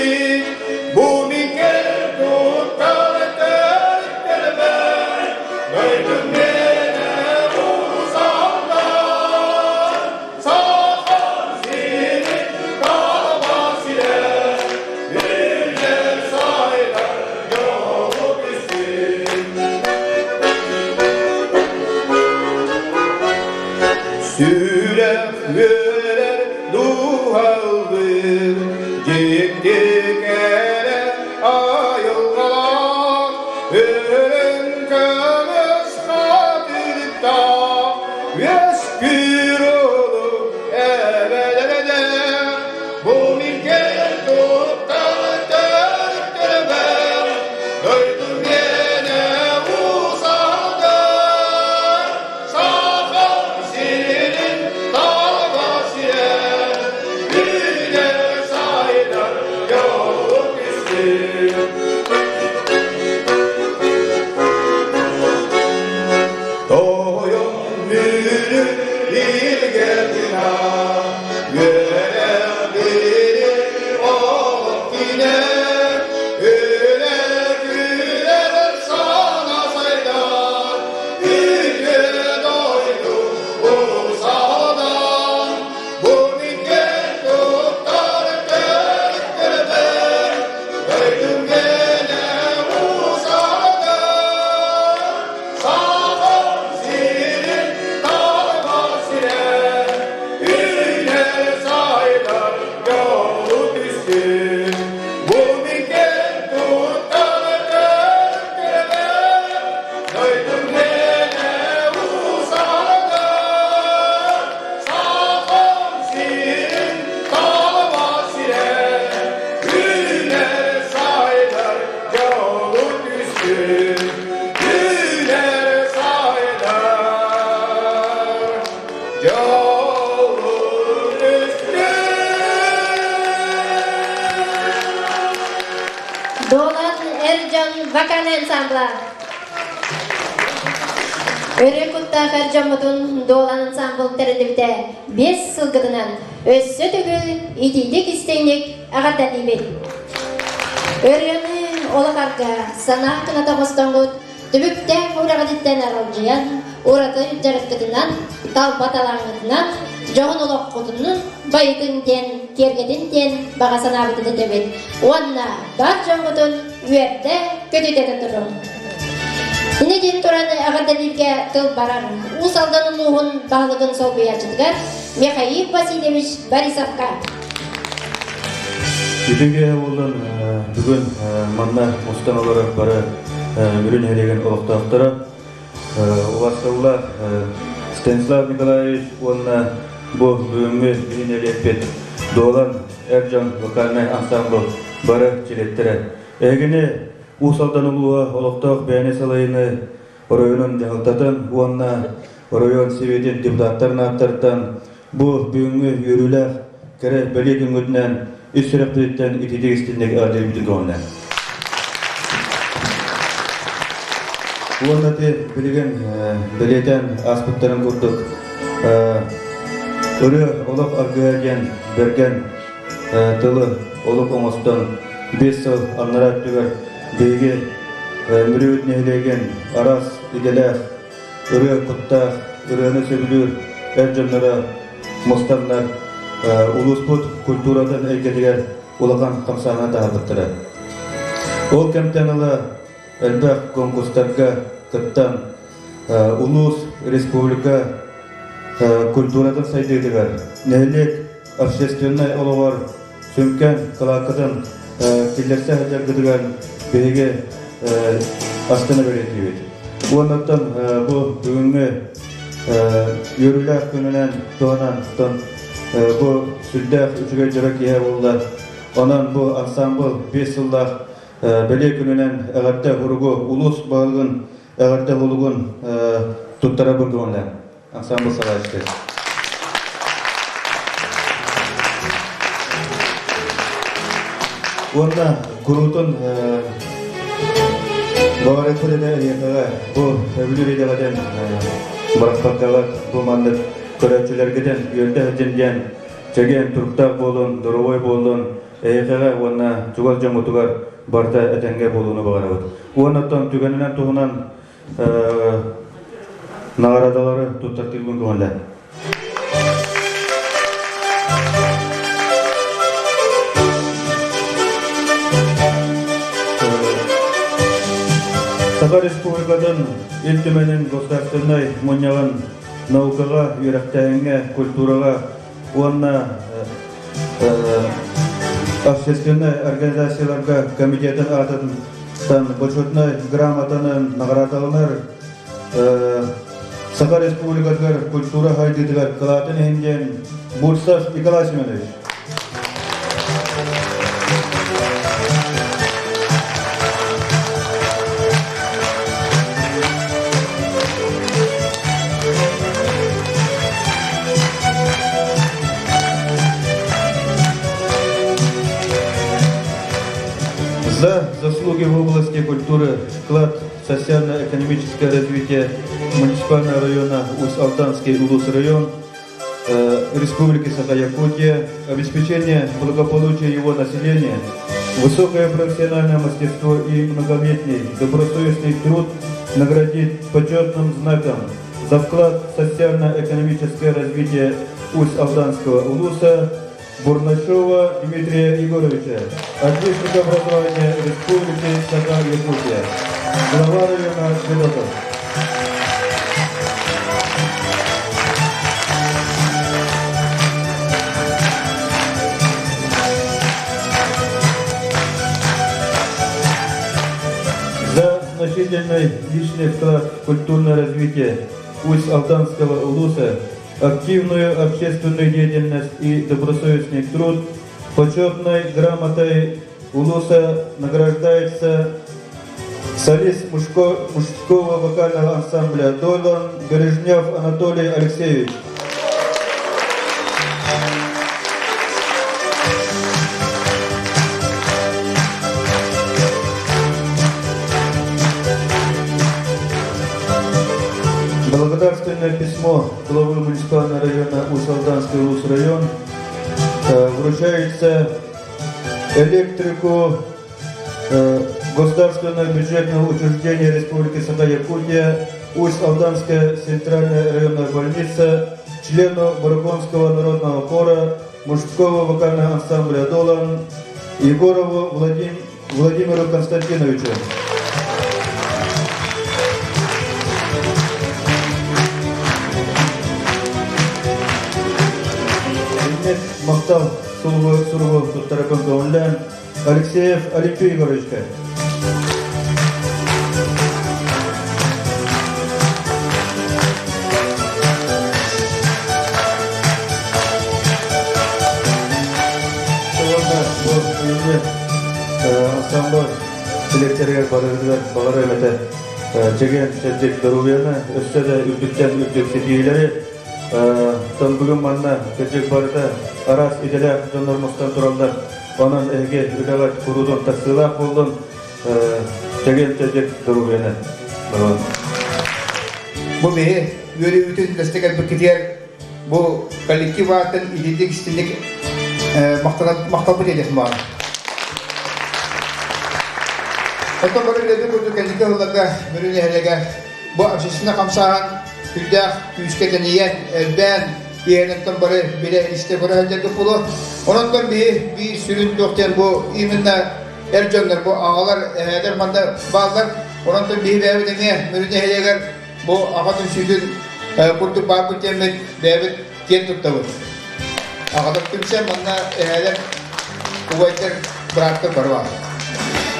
Эржон вокал ансамбла. Өрекутта Эржонмутун долан ансамбл терендибите 5 сылгытынан өссө түгүл идилдик истейник агардалибет. Өрөні олақарга сана кыната қостаңғыт түбікте урағадиттен аралжиян, ураты жарыққытынан, талбаталаңғытынан, жоғын олақ құтынын байытын ден, кергетін ден баға санабыты дебет. Онна бар жоңғытын үйерді көтететі тұрым. Инеден тұраны ағардалибге тыл барар, усалдан ұлығын бағылығын сол бұячыдығар Михаил Васильевич Борисовқа. Бүтінге олын бүгін манна ұстан олары бары үрін әлеген олықтақтары. Оластаула Станислав Николаевич онына бұл бүгінгі үйін әлеппет долан Эржон вокальный ансамбль бары челеттірі. Әгіне ұсалдан ұлуға олықтақ бәйіне салайыны оройының жағылтатын, онына оройын севеден депутаттарын аттардан бұл бүгінгі үйірілі кәрі бәле күнгітінен үс сұрақтырыттен үтедегі істендегі адыр бүтігі онлайн. Оннаты білген білетен аспыттарын көрдік. Үрі олық аргыяден берген тылы олық оңыстан 5 сыл аннарат түгір бейге мүрі өтінелеген арас иделәқ, үрі құттақ, үріні сөбілір, әржімнара, мұстанлар, улуспут культурадан әйгедігер олаған қамсаңа тағабыттыры. Ол кәмтәнілі әлбәқ конкурстарға кыттан улус республика культурадан сайдыдығар. Нәлек общественный олығар сөмкен қалақыдан келерсе әдергідігер бейге астына беретівет. Онықтан бұл бүгінгі үйірілер күнінен туғанан бұл сүлдәқ үшіге жүрек ие болды. Онан бұл ансамбл 5 жылдақ бәле күнінен әғарда ғұрығы ұлыс бағылығын әғарда ғылығын тұттара бұрды онлай. Ансамбл сала ішті. Онда күрутын бағар әтпіліне әйеқіға бұл әбілер едеғаден барақпаққағат бұл мандық көрәтшілергеден үйелді әденден чәген тұрқтақ болын, дұрывой болын, әйқіға онына жүгал жаңғытығар барда әтенге болуыны бағарауыд. Онаттан түгенінен тұғынан нағарадалары тұттартыл күн көңілі. Саха республикадан ел-төменен государственной мұнияған наукаға, үйрәқтәңге, культураға, онына общественный организацияларға комитетін атыдан почетной грамотаны наградаланар Саха республикадығар культура хайдыдығар қылатын әйінден Бурсов Николай Семенович. За заслуги в области культуры, вклад в социально-экономическое развитие муниципального района Усть-Алтанский Улус-район Республики Саха-Якутия, обеспечение благополучия его населения, высокое профессиональное мастерство и многолетний добросовестный труд наградить почетным знаком за вклад в социально-экономическое развитие Усть-Алтанского Улуса Бурнашова Дмитрия Егоровича, отличника образования Республики Саха-Якутия, глава района Федотов. За значительный личный вклад в культурное развитие Усть-Алтанского Улуса, активную общественную деятельность и добросовестный труд, почетной грамотой Улуса награждается солист мужского вокального ансамбля Долан Бережнев Анатолий Алексеевич. письмо главы муниципального района Усть-Алданский район. Вручается электрику государственного бюджетного учреждения Республики Саха-Якутия, Усть-Алданская центральная районная больница, члену Бараконского народного хора, мужского вокального ансамбля «Долан» Егорову Владимиру Константиновичу. Мактал Сургу Туттаракон Гаунлян Алексеев Олимпий Егоровичка. Ансамбль селектерге балары әмәті жеген шәджек дұрувияны өстеді үрдіктен үрдік сетиелері тон бүгін манна шәджек барыда арас иделі жондар мұстан тұралдар онын әйге үләғат құрудың тақсылақ болдың жеген шәджек дұрувияны Бұл бейі өрі үтін дәстеген бір кетер бұл коллектив атын идендік істіндік мақтал бір елесін бар. Þetta bara við búum til að gera mörunni helga bu açısına kamsahan küldak yüzketeniyen elben yeğeninden bara bile işte bara helga pulu ondan bir sürün doktor bu iminna ercanlar bu ağalar eder manda bazılar ondan bir evdene mörunni helga bu ağatın sürün kurdu barbu temet devet ken tuttu ağalar kimse manda eder kuvvetler bıraktı barwa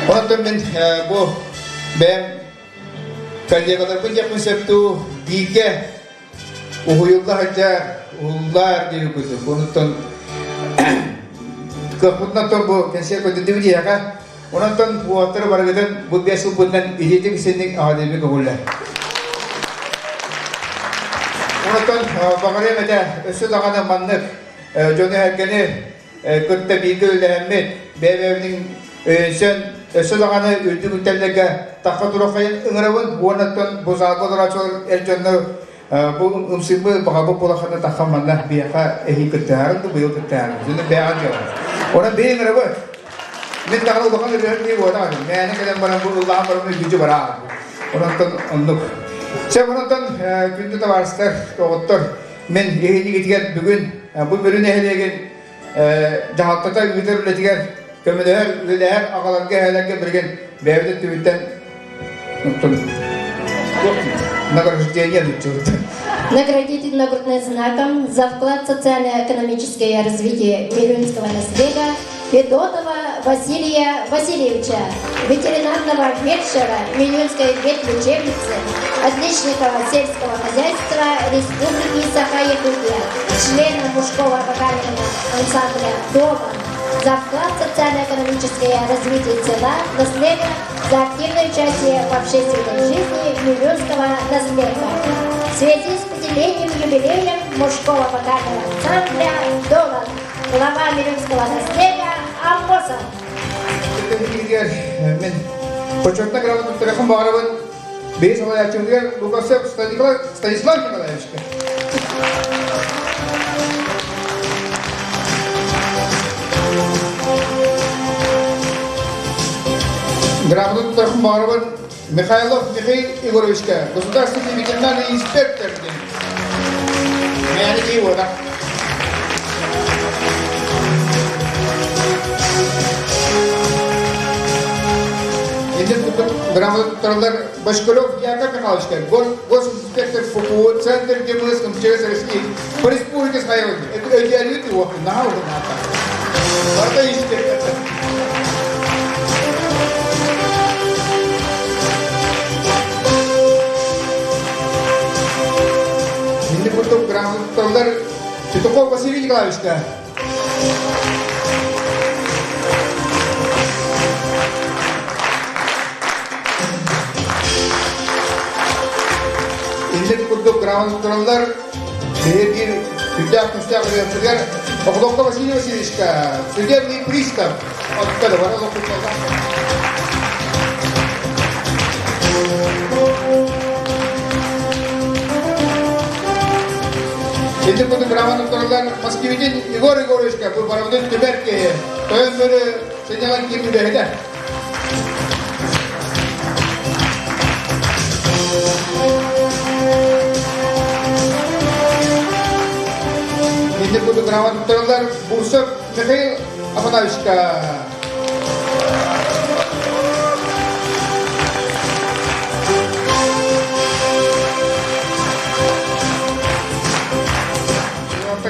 Ondan ben bu ben kalyalar pun yapmış septu dike uhuyullah aja ullar diye kutu ondan kaputna to bu kensiya kutu diye ya ka ondan bu atar baragadan bu besu bundan ijetik senin ademi kabulla ondan bagare meda ösü dağına manlık jone herkene kutta bilgi öyle bebeğinin sen Sılağını öldüğün tellega takka durakayın ıngıravın onattan bozalga duracağır ercanlı bu ımsıbı bağabı polakını takkamanla biyaka ehi kıttarın da bıyıl kıttarın zülü beyan yalan ona beyi ıngıravı min takkalı bakan ödüğün diye boğda adım yani kadar bana bu Allah'ın barımın gücü var ağır onattan onluk sen onattan gündü de varsılar doğuttur min ehini getigen bugün bu bölün ehilegen cahattata güdür ületigen Kömüler, üleler, ağalarga helalge birgen bevde tüvitten награждение лучше. Наградить нагрудным знаком за вклад в социально-экономическое развитие Мирюнского наследия Федотова Василия Васильевича, ветеринарного фельдшера Мирюнской ветлечебницы, отличникова сельского хозяйства Республики Саха-Якутия, члена мужского вокального ансамбля «Дома», за вклад в социально-экономическое развитие села, наследия, за активное участие в общественной жизни Мирюнского наследия. В связи с поделением юбилеем мужского вокального ансамбля «Долан», глава Мирюнского наследия Амбосов. Мен почетно грамоту телефон bağırıbın. Beyiz alayatçılar Lukasев Станислав Николаевич'ke. Грамоту телефон bağırıbın. Mikhailov Mikhail Igorovич'ke. Государственный ветеринарный инспектор. Yani iyi oda. Грамоталар Башкалев Яков Михайловичка, госинспектор ФПУ, Центр ГМС МЧС России по республике Саха-Якутия. Это идеалит его, на уже надо. Это инспектор. Ini untuk грамоталар Петухов Василий Николаевичка. İndik kurduk granatlarlar bir küçük yaptılar. Okulda Vasiliy Vasilievичка, судебный пристав. Откуда var o okulda? Şimdi bunu grammatörler Moskva'dan Igor Igorovичка bu baronun tüberki. Toyun böyle senyalan gibi de eder. Şimdi bunu grammatörler Bursuk Mikhail Afanavichka.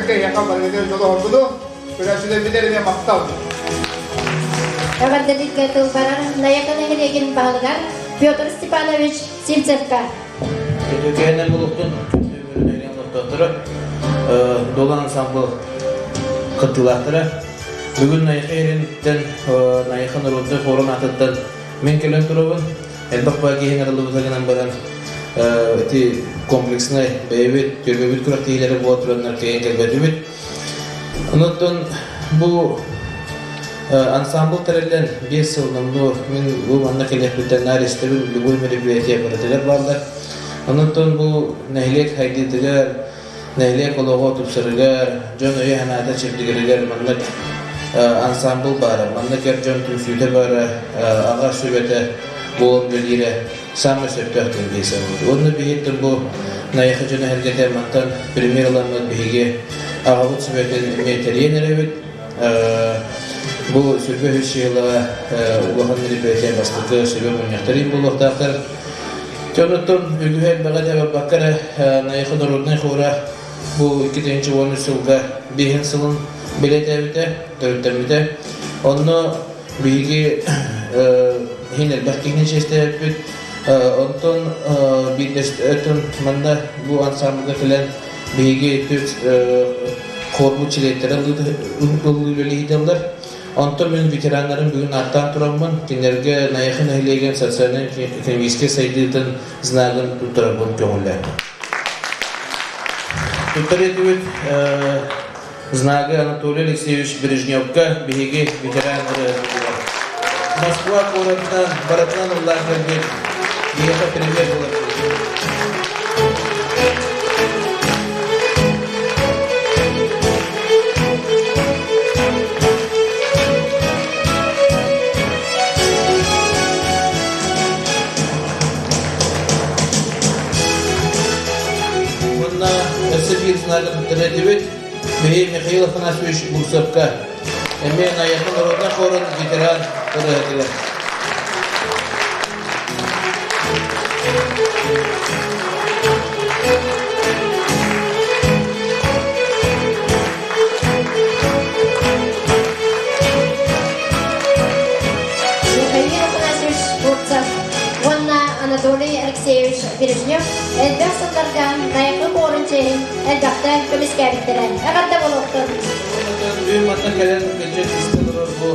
Ya kabar video jodoh dulu, sudah biter dia maktab. Әгәрдәлек гәтү барар наяканы хелеген багылган Петр Степанович Симцевка. Türkiye'nin bulutun ürünlerinin noktaları dolan ансамбл kıtılatları. Bugün nayık erinden nayıkın urundu forun atıttan men kelen turubun. Elbak bagi henarılığızagınan baran eti kompleksine beyvet, türbebit kuraktihileri bu oturanlar keyin kelbedibit. Ondan bu ансамбл терелен 5 yıldan dur men bu manna kelehbitten naristebin bu meribiyeti yapardılar varlar. Ondan bu nehlek hayditiler, nehlek oloğu tupsırıgar, jon öye hanada çepdigiriler mannak ансамбл bara, mannak erjon tümsüyte bara, ağa sübete boğum gölire, samı söktüktür deyse oldu. Onu bihittim bu nayıkı jonu hergete mantan premier olanlar bihige ağavut sübetin meteriyen erevit. Bu sürbe hüsiyla ulağın meribiyetiye bastıkı sürbe munyaktarıyım bu loğdaklar. Jonathan Ügühel Bagada Bakara nayıkı dorudnay xora bu 2. 13 yılda 1. yılın bilet evde, 4. Onu bilgi hinel bakkiğini çeşte etbit. Ondan bir ötün manda bu ansamblıda filan bilgi Türk korbu çiletleri ılgılıydılar. Ondan ben veteranların bugün artan turamın, kinlerge nayıkın ehliyegen satsana ekonomiske saydıydın znagın tutarabın köğüller. Tutar edibit znagı Anatoly Alexeyevich Brezhnevka bihege veteranları Moskva koratından, baratından Allah gelbet, diyete premier olabilir. Сибирь знали Третьевич, Михаил Михайлов Афанасьевич Бурсовка. Имея на яху народный хорон ветеран Третьего. Михаил Афанасьевич Бурцев, Ванна Анатолий Алексеевич Бережнев, Эльбек Сылдардан, Найқы Қорынчейін, Эльбекті көмескәбіттірі. Әғарда болуқтыр. Бүйін матна кәлен кәлчет істелер bu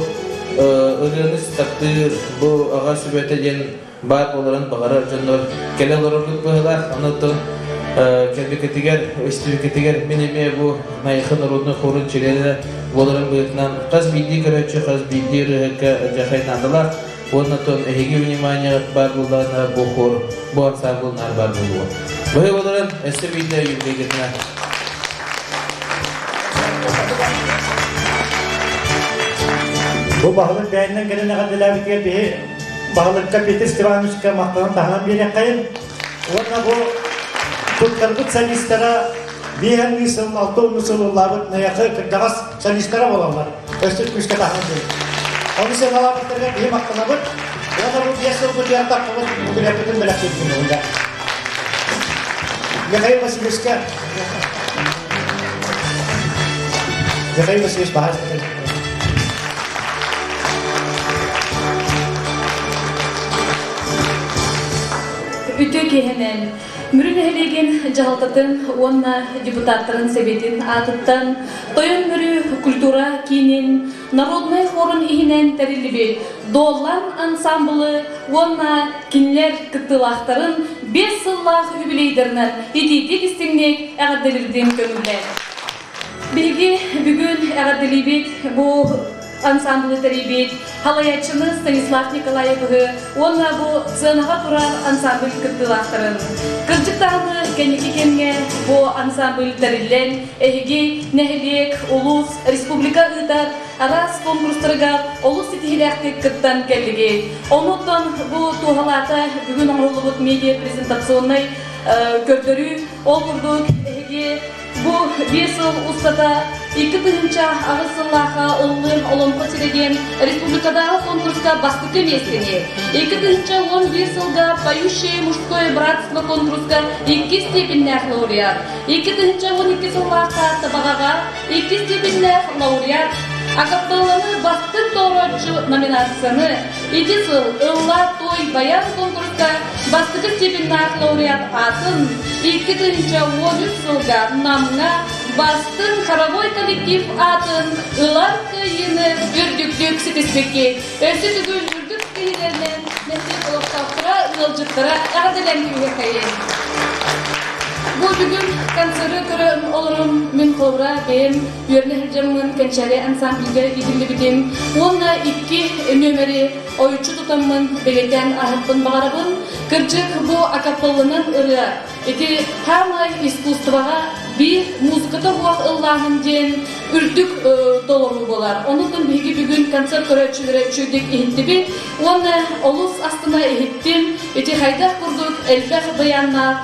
ırığınız taktır, bu ağa sübeteden бар оларын бағара жондар келе оларлық бұғылар, анаттың кәлбекетігер, өстібекетігер, мен еме бұл найықын ұрудың қорын челері оларын бұғытынан қаз бейді көрәтші, қаз бейді рығыққа жақайтандылар. Оннатын әйге внимание бар бұлдағына бұл қор, бұл ансамблынар бар бұлуы. Бұғы оларын әсі бейді үйілдегетіне. Bu bağlık beğenilen gelene kadar lavitiye bir bağlıkta Peter Stevanovic'e maqtanan tahmin bir kayın. Ona bu Türk solistlere bir hem nisıl, altı nisıl lavit neyakı kırgağız solistlere olanlar. Öztürk güçte tahmin edin. Onu sen lavitlerine bir maqtanabıt. Ona bu piyasa bu diğer takımın bu bir yapıtın belak edildiğinde onda. Mikhail Vasilievsk'a Mikhail Vasilievsk bahar edelim. Ütü kehenen, mürün ehlegen jahaltatın, onna депутаттарын себетін атыттан, тойын мürü культура кийinin, народный хорын ihinen тәрелібе, доллан ансамблы, onna кинлер кыттылақтарын 5 yıllах юбилейдерінен, етейдік істіңнек әғадделерден көңілдер. Білге бүгін әғадделебет бұл ансамблы терибит, халаячыны Станислав Николаевы, онна бу сценаға турар ансамбль кыттылақтырын. Кыржыктағыны кенеке бу ансамбль терилен, эһиги нәһилек, улус, республика ытар, арас конкурстарга олус ситихилектик кыттан келлиги. Онуттан бу тухалата бүгүн оңрулубут медиа презентационный көрдөрү олкурдук эһиги бу бесыл устата 2-нчы агысыллаха ыллы олонко тиреген республикадагы конкурска бастыкы местене. 2-нчы 11 жылда поющее мужское братство конкурска 2 степеннах лауреат. 2-нчы 12 жыллаха табагага 2 степеннах лауреат. Акапелланы бастык тоорочу номинацияны 2 жыл ылла той баян конкурска бастыкы степеннах лауреат атын 2-нчы 13 жылга намга бастын хоровой коллектив атын ылар кыйыны үрдүктүк ситеспекке өсү түгүл үрдүк кыйылеринен мектеп олоктактыра ылжыктыра агаделен күйөкайын. Бу бүгүн концерты көрөн олорум мен колбура бем үйөрнехжеммин кенчери ансамбльге идилли битим. Онна 2 нөмери ойчу тутаммын белетен ахыппын багарабын. Кыржык бу акапелланын ыры. Эти хамай искусствага bir muzikada buaq ıllahın den ürdük dolorlu bolar. Onundan bihi bugün konser köröçülere çöydük ihittibi. Onu olus astına ihittim. Eti hayda kurduk elbэх bayanlar.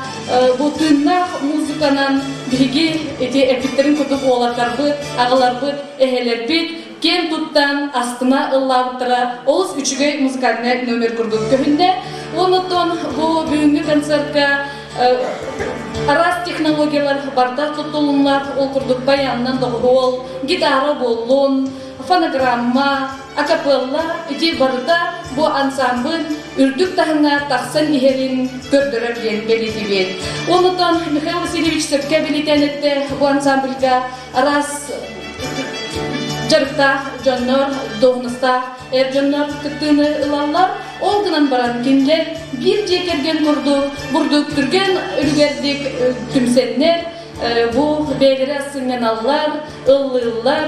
Bu tünna muzikanan bihi eti epitlerin kurduk oğlatlar bıt, ağalar bıt, eheler bit. Ken tuttan astına ıllavıttıra olus üçüge muzikalına nömer kurduk köhünde. Onundan bu bugünkü konsertka Aras технологиялар барда тутулунлар окурдук баяннан догол, гитара боллун, фонограмма, акапелла ити барда бу ансамбль үрдүк тахына таксын ихерин көрдөрөп белитибет. Онутан Михаил Васильевич Сепке билетенетте бу ансамбльга Арас жарыкта жоннор, догнуста жоннор кыттыны ылаллар, олгынан баран кинлер bir cekergen burduk türgen ülgerdik tümsenler bu beylere singen allar, ıllıyıllar,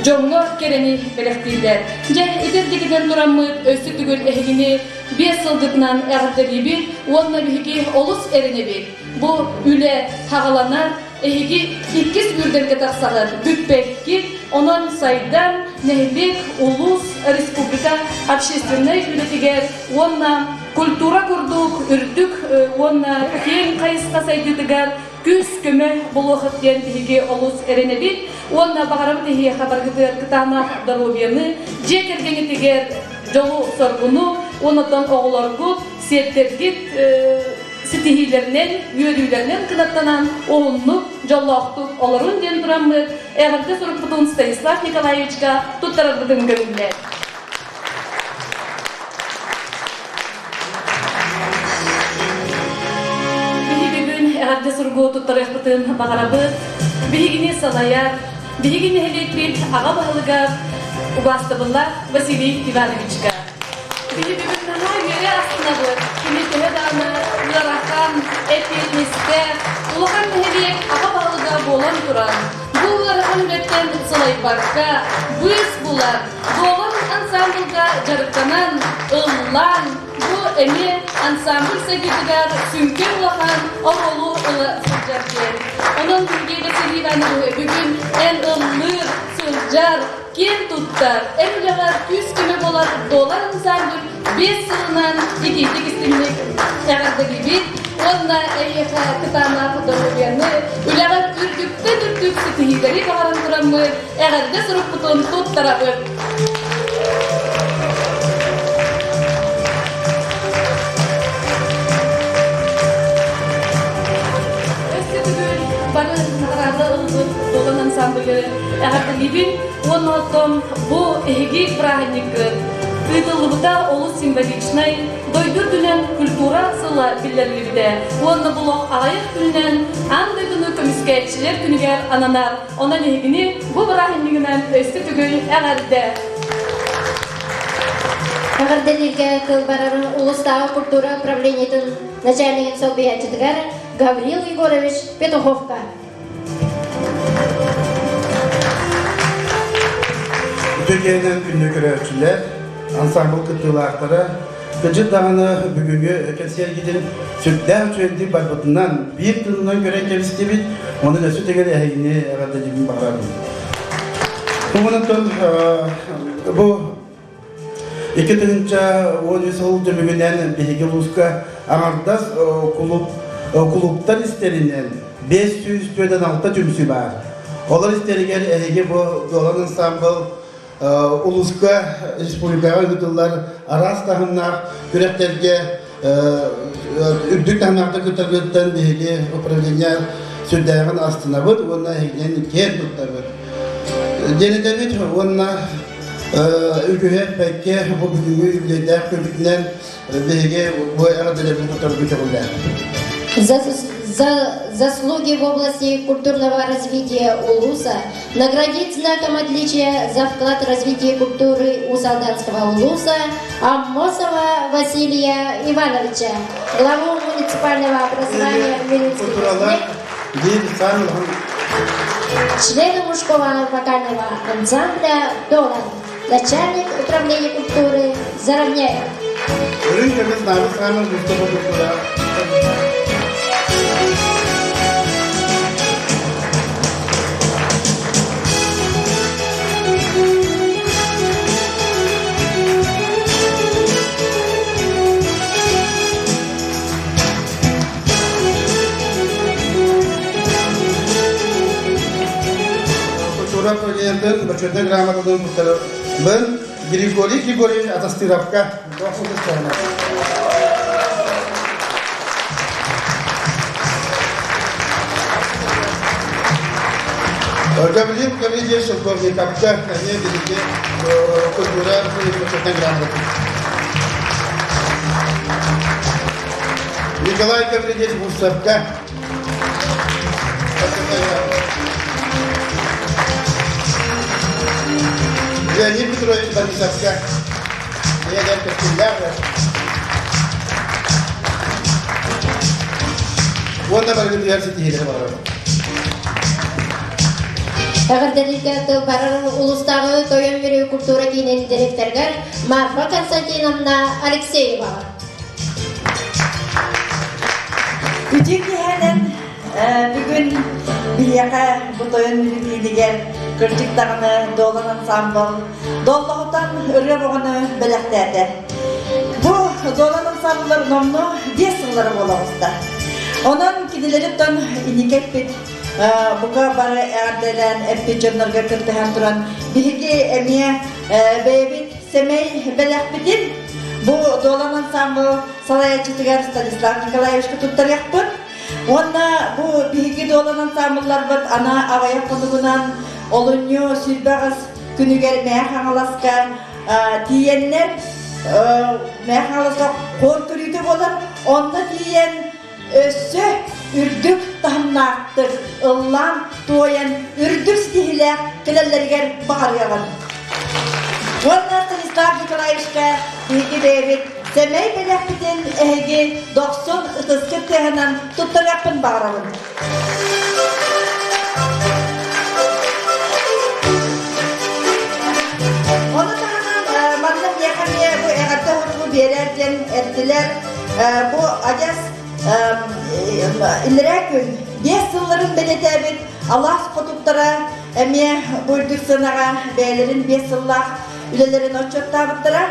jonlar kereni belektiler. Je ederdigiden duramıt ösü tügül ehgini 5 yıldıknan eğerderibir, onunla bihigi olus erinebir. Bu üle tağalanar, ehigi ikiz ürderge taqsalar, bütpekki, onun saydan nehlik, ulus, республика общественный ületiger, onunla kultura kurduk, ürdük, onunla ken kayıska saydıdıgar, küs köme buluğut diyen bihigi olus erinebir, onunla bağırım tehiye habargıdır kıtama darovyanı, cekergeni teger jolu sorgunu, onundan oğular gut, siyetlergit, sitihilerinden, yörüylerinden kınattanan oğunluk, jollaqtuk olurun den duramı, eğerde sorup butun Stanislav Nikolaevichga tuttarar butun gönüller. Bihi bugün eğerde sorugu tuttarar butun bağarabıt, bihigini salayar, bihigini helekbit, ağa bağlıgar, ubastabıllar Vasiliy Ivanovichga. Bihi bugün daha yeri aslında bu, kimi köhe dağını, Yarakan, etniste, uluğan meheliyek ağa bağlıga bolan duran. Bu Yarakan üretten sılay barka, büyüs bular, bolan ansamblga jarıkkanan, ıllan, bu emi ansambl segidigar, sümken uluğan, oğulu ılı sılcar. Onun bilgiyle Vasiliy bugün en ıllır, sılcar, ken tuttar, en ulegar 100 küme bolar, dolar ansambl, 5 yılından 2 istimlik eğerde gibi, onunla eyyeka kıtama kıdırlıyanı, ülegar ürdükte sitihideri bağırandıramı, eğerde sorup butun tut tarafı. Östütügül, bana narada ıldı dolan ansamblı, eğerde libin, onunla bu ehegi prahanikı, Ыдылыбыта олу символичный, дойдур дүнен культура сыла билдерилибде. Онны булок ағайық күнінен, аңды күні көміскәтшілер күнігер ананар. Она легіні бұ бірахынлігінен өсті түгіл әғәрді. Әғірдерге кылбарарын Улустағы культура управлениетін начальнигін собиятчыдығар Гаврил Егорович Петуховка. Ötekenen günlük görevçiler, ansambl kıttılarlara, gıcı dağını bugünkü kesiyer gidin sütler çöldü barbatından bir tılından gören gelisi bit, onun da süt egeli ehini evvelde gibi bağırdım. Bunun bu iki tınca 10 yıl dümünden bir uluska anardas kulüpler isterinden 500 tüyden altta tümsü var. Onlar isterigen ehigi bu dolan ansambl Uluska Respublikaga gıtıllar aras tahınlar küreklerge ürdük tahınlarda gıtırgıttan dihigi upravlenya sürdayağın astına bud, onna higden ker gıttar bud. Deni David, onna ülkühe pekke bu bugünkü übleyder köpükten dihigi bu aradelerin gıttar gıtırgıtlar. За заслуги в области культурного развития Улуса наградить знаком отличия за вклад в развитие культуры у Солдатского Улуса Аммосова Василия Ивановича, главу муниципального образования Винницких, члена мужского вокального ансамбля «Долан», начальник управления культуры Заровняев. Kura proyekten başörtü gramatının kurtarı. Ben Grigori Atastiravka. Doğru söylüyorum. Gabriel Sokol kapka kaya birlikte kultura başörtü gramatı. Nikolay Gabriel Musavka. Леонид Петрович Борисовска, Леонид Костюмляра. Вот на Баргин университете бар. Әгерделікке тылбарар улустағы тойын беру культура кейінен директергер Марфа Константиновна Алексеева. Үтікнехенен бүгін бияқа бұтойын беру кейінеген Кырчыктағыны долан ансамбл, доллағытан үрге бұғыны біліқтәді. Бұл долан ансамблар номны 5 жылдары болағызды. Онан кеділеріптен инекеппет бұға бары әғарделен әппет жонларға кіртіған тұран бігі әмия бәйбет семей біліқпетін. Бұл долан ансамбл салаячытығар Станислав Николаевичка тұттар яқпын. Онна бұл бігі долан ансамблар бұд ана авая қонығынан Олуньо сүрбағыз күнігер мәхаңаласқа тиеннер мәхаңаласқа қор көрейді болар. Онда тиен өссі үрдік тахымнақтыр, ұллан тойын үрдік стихілі кілелергер бағарғағын. Онда Станислав Николаевичка егі бейбет Семей бәләппетін әйге 90 ұтысқы тәғынан тұттырақпын бағарғын. Bererden ettiler. Bu acas ilrekün 5 yılların beletebit Allah kutuktara emiye buyduk sanağa beylerin 5 yıllar ülelerin oçot tabıttıra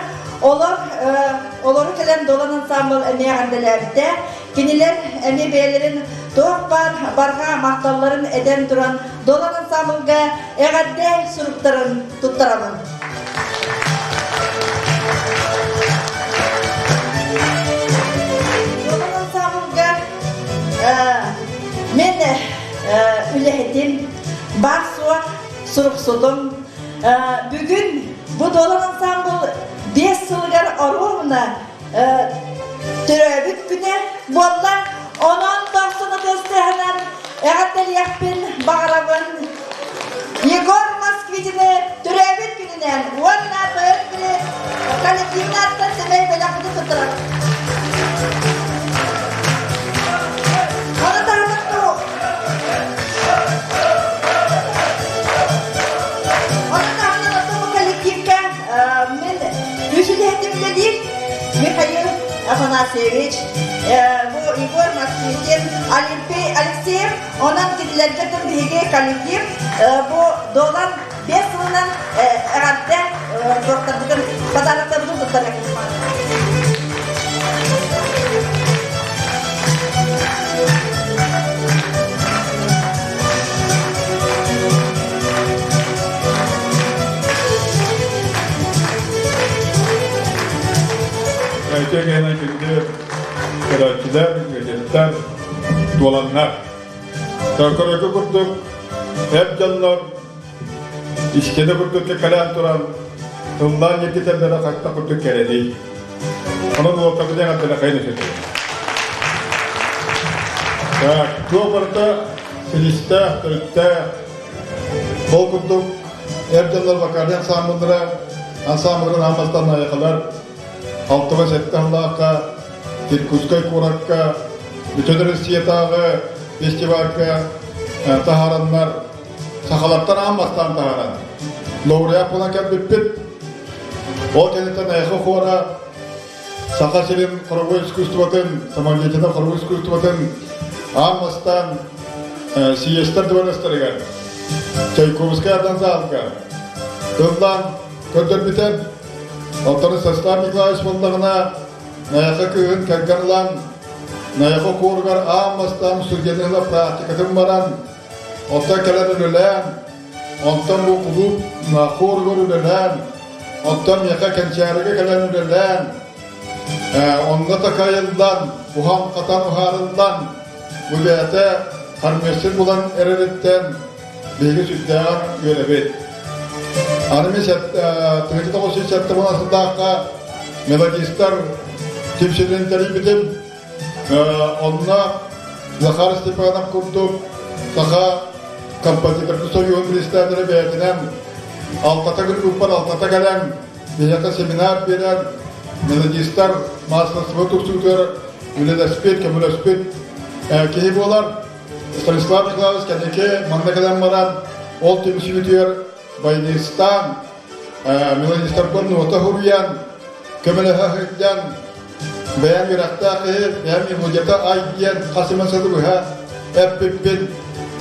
olur kelen dolan ansambl emiye gandelebite kiniler emiye beylerin doğuk barga mahtalların eden duran dolan ansamblga egadde suruktarın tuttaralım. Men ülehedim, bar suak, suruksudum. Bugün bu dolan ansambl 5 yılgar aruvuna türevit güne bolla. Onun dostunu gösterinen eğatel yakpin bağırabın Yegor Moskvicini türevit gününen Vonna toyot günü kolektivnattan semey belakıdı tutturak. мен күшілетімді дейін Михаил Афанасьевич, bu Igor Maksimkin, Олимпий Алексеев, ondan gidilerge tüm коллектив, bu dolan 5 yılından herhalde doktorlukın pazarlıklarını tutturmak istiyorum. Öteki şimdi kıraççılar, geceliler, dolanlar. Takırıkı kurduk, hep canlar, işkede kurduk ki kalan duran, ondan yetişenlere kaçta kurduk kere değil. Onun da ortamızda yanıtlarına kayını söylüyor. Çoğu parta, siliste, tırıkta, bol kurduk, hep canlar bakardı, ansamlıların almasından ayakalar, Altıma sette Allah'a, Tirkuskay Kurakka, bütün Rusya'dağı festivalka taharanlar, sakalattan almastan taharan. Laureat olan kendipit, o kendinden ayakı kora, Sakasilin Korgu İskustvatın, Samangeç'de Korgu İskustvatın almastan siyester duvarastırıgan. Çaykovskaya'dan zalga. Ondan kötür biten, Altanı Saslar Nikolaevich Fondlarına nayaka köyün kaggarlan, nayaka korgar ağamastan sürgenliğine pratikatın varan, ondan kelen ülülen, ondan bu kulup korgar ülülen, ondan yaka kençerige kelen ülülen, onda takayıldan, buham katan uharından, bu beyate harmesin bulan ereritten, bilgi sütleyen yölebet. Anime tığcıda olsun sette bunasındaki melodistler timsilini bitim. Onunla Zakhar Stepanov kurduk. Saka kompozitörlü soyuğun listelerine beğenilen Altata gruplar, Altata gelen bir seminer veren melodistler masasını tutuyor. Ülelespet, kemülespet keyif olar. Stanislav Nikolaevich kendiki manda gelen varan ol temsil ediyor. Baynistan, melodistler pun nota hurian, kemeleha hidyan, bayan yuraktaki, bayan hujata aydiyan, kasiman satu buha, epipin,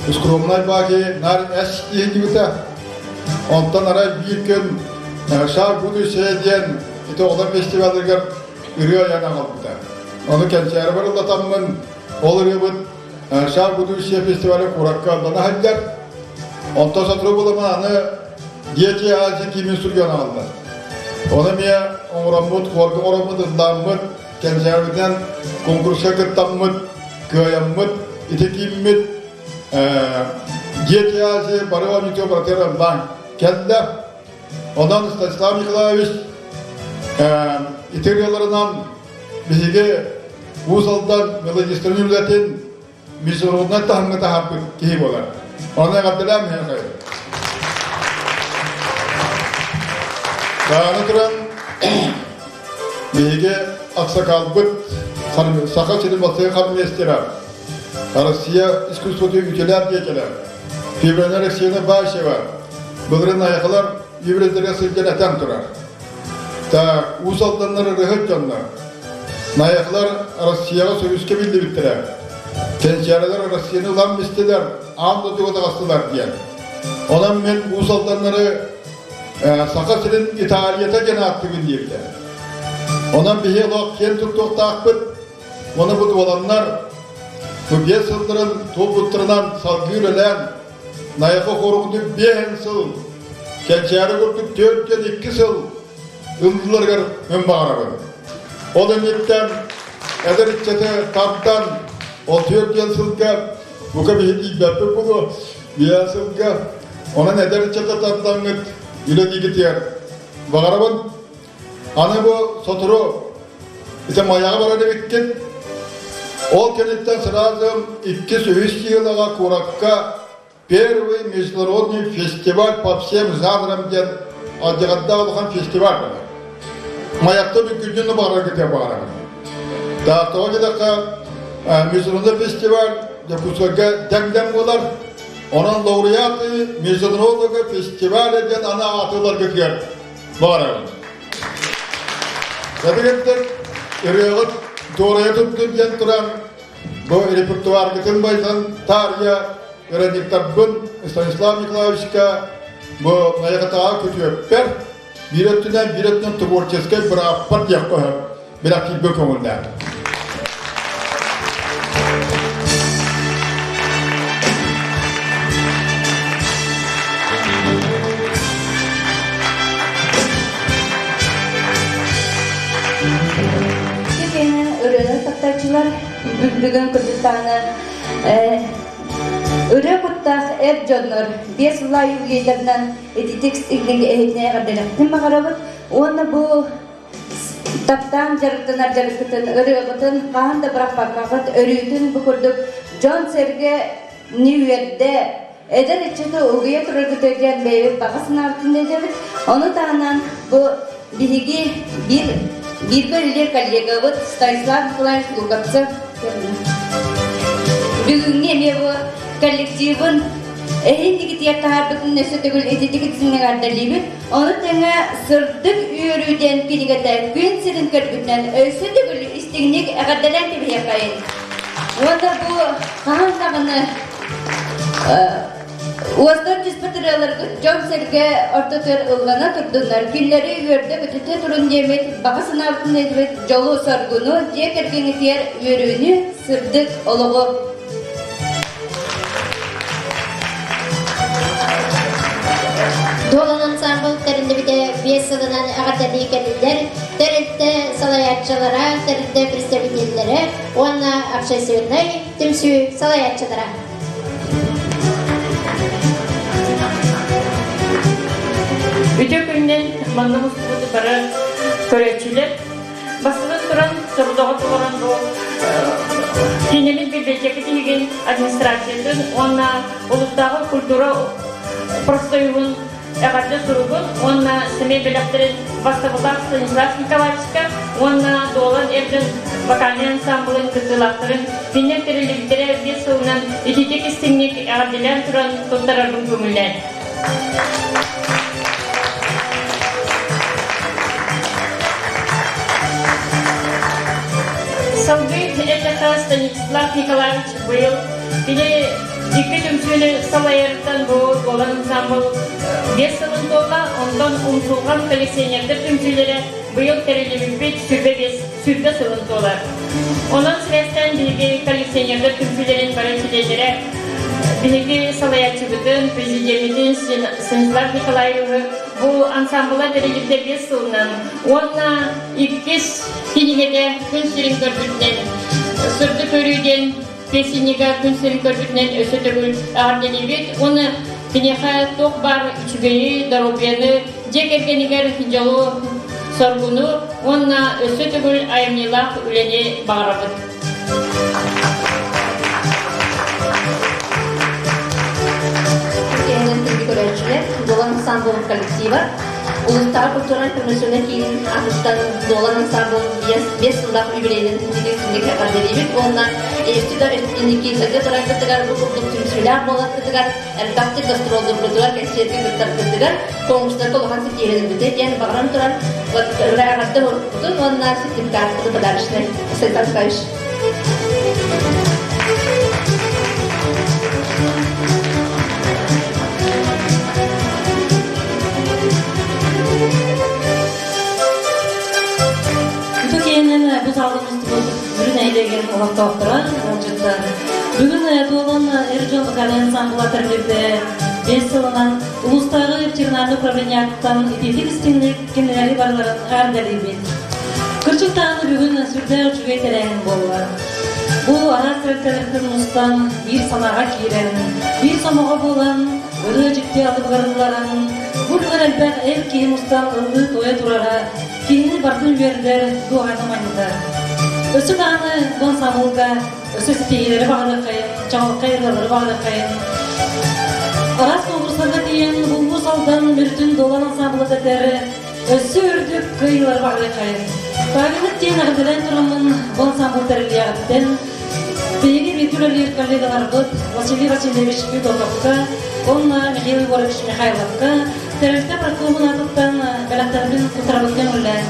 uskromnay bagi, nar eski gibi ondan aray bir gün, şar budu şeydiyen, itu olan festivallerger ürüyor yana kalbıda. Onu kendisi arabarında tamın, olur yubun, şar budu şey festivali kurakka adana haller, ondan satırı bulamanı, Diyeti ağacı kimin sürgün aldı. Ona miye oramut, korku oramut, ıdlanmut, kendisinden konkursa kıttanmut, köyammut, itikimmut, diyeti ağacı barıva mitiyo bırakırımdan kendi. Ondan Stanislav Nikolaevich İtalyalarından bizi Uzal'dan melodistlerin üreten Mizorundan tahmini tahakkuk kihip olar. Ona kaptılar mı ya kayır? Dağını duran bilgi aksakalbıt saka çirilmasıya kalmaya istirar. Arasıya iskustotu ülkeler diyekeler. Fibrener eksiyene başı var. Bıdırın ayaklar yübrezlere sırgen eten durar. Ta usaldanları rıhıt canlar. Nayaklar Arasıya'a sövüske bildi bittiler. Kençareler Arasıya'nı ulan bistiler. Ağımda diyoda kastılar diye. Ondan ben usaldanları Sakasilin İtaliyete gene attı gün diyebilir. Ondan bir yıl ken tuttuk takbıt, onu bu olanlar, bu 5 yılların toputlarından salgı yürülen, nayaka korumudu 5 yıl, kençeri kurduk 4 yıl 2 yıl, ındılar gar ön bağırabı. O demetten, eder içete tarttan, o 4 yıl sılka, bu kadar bir yapı bunu, 1 yıl sılka, ona eder içete tarttan gıt, Yine digitiyer. Bağırabın, ana bu soturu, ise mayağı var edebekkin, ol kenitten sırazım 2-3 yılağa kurakka Первый международный фестиваль по всем жанрам ден адыгатта olgan festival var. Mayakta bir gücünü bağıra gide bağıra. Daha toğu dakika международный festival yapısıga demdem olar. Onun laureatı международный festival eden ana atılar götürür. bağıralım. Zaten Irıqıt doğraya tuttuğun diyen duran bu repertuar gıtın baysan tarihe öğrenciler bun Stanislav Nikolaevич'ka bu nayakatağa kötü öpper bir ötünden tvorческой bir apart yapı bir akil bökümünde. Örünen taktarçılar bugün Kırgızistan'ı örü kuttaq Erjonlar 5 yıl yüzlerinden etitik ilgili ehdine kadar bakarabıt onu bu taptan jarıktınar jarıkıtın örüğütün kahanda bırakpakakıt örüğütün bu kurduk John Serge New York'de eder içinde uğuya turargıt ögen beyve bakasını altında edebit onu tağınan bu bilgi bir bölüler kollega Stanislav Nikolaevich Gulkaptsev bugün ne bu kollektivin ehindeki tiyatrarbıtın nöse tögül etetik içinde gardalibit onu tenge sırdık üyürüden kirigata gün sirin körbütten öse tögül istignik gardalan gibi yakayın onda bu kahandağını Uazdan cüspatırılar John Serge ortatör ılgana turdular. Günleri üyörde ötete turun demet, bakasın altında edibet, jolu sargunu, diye kergeni diğer üyörüğünü sırdık oluğu. Dolan ansambl terinde bir de 5 yılından ağırdadığı gelirler. Terinde salayatçılara, terinde представительlere, onunla общественной, tümsü salayatçılara. Bütün günden mandamız burada para köreçiler. Basılı turan, sorudağı turan bu Kenelin bir beceketi hegen administrasiyadan, onunla ulusdağı kultura prostoyuğun ağırda surugun, onunla semey belakların vastavılar Stanislav Nikolaevич'ka, onunla doğulan evden vakani ansamblın kızılakların dinler teriliklere bir sıvınan etitek istinlik ağırdilen turan tuttararın kömüller. Salgıyt Elaka Stanislav Nikolaevich bıyıl bile iki tümsüyle salayarıktan bu olan ansambl 5 yılın dola ondan umsulgan koleksiyonerler tümsülere bıyıl terelebilbet sürbe sılın dolar. Onun süreçten bilgi koleksiyonerler tümsülerin barışçılara bilgi salayarçıbıdın prezidemitin Stanislav Nikolaevich bu ansambla derecelikte 5 yılından onunla ilk kez Kinigede Künstlerin Körbüt'ten Sırdı Körü'den Kesiniga Künstlerin Körbüt'ten öse tögül ağırdenibet onu Kineha Tokbar Üçügeyi Darobyanı Cekergeniger Jalu Sorgunu onunla öse tögül Ayamnilak Üleni Bağırabıt. Türkiye'nin tebrik öğrenciler, Dolan Ansambl kollektivi, Ulusal Kultural Komisyonu kiyin Akış'tan Dolan Ansambl 5 yıldak üyelerin üstündeki kardeliyik, ondan üstüde üstündeki sözde duran kıtıgar, bu kurduk tümsüler, bolat kıtıgar, elbette gastroldur kıtıgar, geçiyeti kıtıgar kıtıgar, konuşlar toluğan sitiyerin büdet, yani bağıran duran, rağırda horkutun, ondan sitim kartı kadar işler, Seytan Kayış. Türkiye'nin bu sağlığımızda ürün eylegen olakta okturan olcukta. Bugün doğulan Erjon Vakani ansamblı terlerde 5 yılından Ulustağı Veterинarlı Upravleniyatı'ndan etetik istinlik kendileri barların ağırdeliydi. Kırçıktan bugün sürde uçuge teleğin bollar. Bu ara sürüktelerden ustan bir sanağa giren, bir somuğa bolan, ölü ciddi alıplarıların, bulgar elbek erkeğin ustan ıldı toya durara, kini bardın verder duanı manida. Ösü dağını don samılga, ösü siteyleri bağlı kayın, çağıl kayırları bağlı kayın. Aras konkurslarına diyen bulgur saldan mürtün dolan ansamblı dederi, ösü ürdük kıyıları bağlı kayın. Bağınık diyen ağırdilen durumun don sambıl teriliyatıdan, Beygi bir türlü kollegalar bud, Vasily Vasilyevich Fedotokka, onunla Mikhail Gorovich Mikhailovka, Teröriste bırakılığına tutan belaklarının tutarabıkken öyle.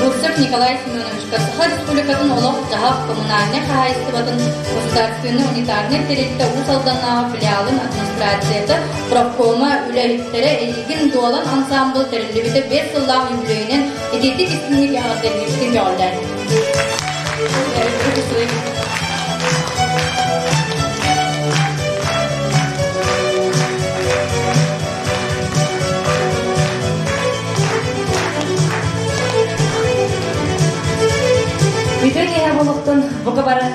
Бурсак Николай Семенович, Касаха Республикатын Олох Жахав коммунальный хозяйствотын государственный унитарный территория Усалданного филиалын администрацияты профкома үлеліктері элигин дуалан ансамбл терилибіті 5 жыллах юбилейінен ететі кестінlik ағадыргештің жолдар. Bütün ya bulutun bu kabarın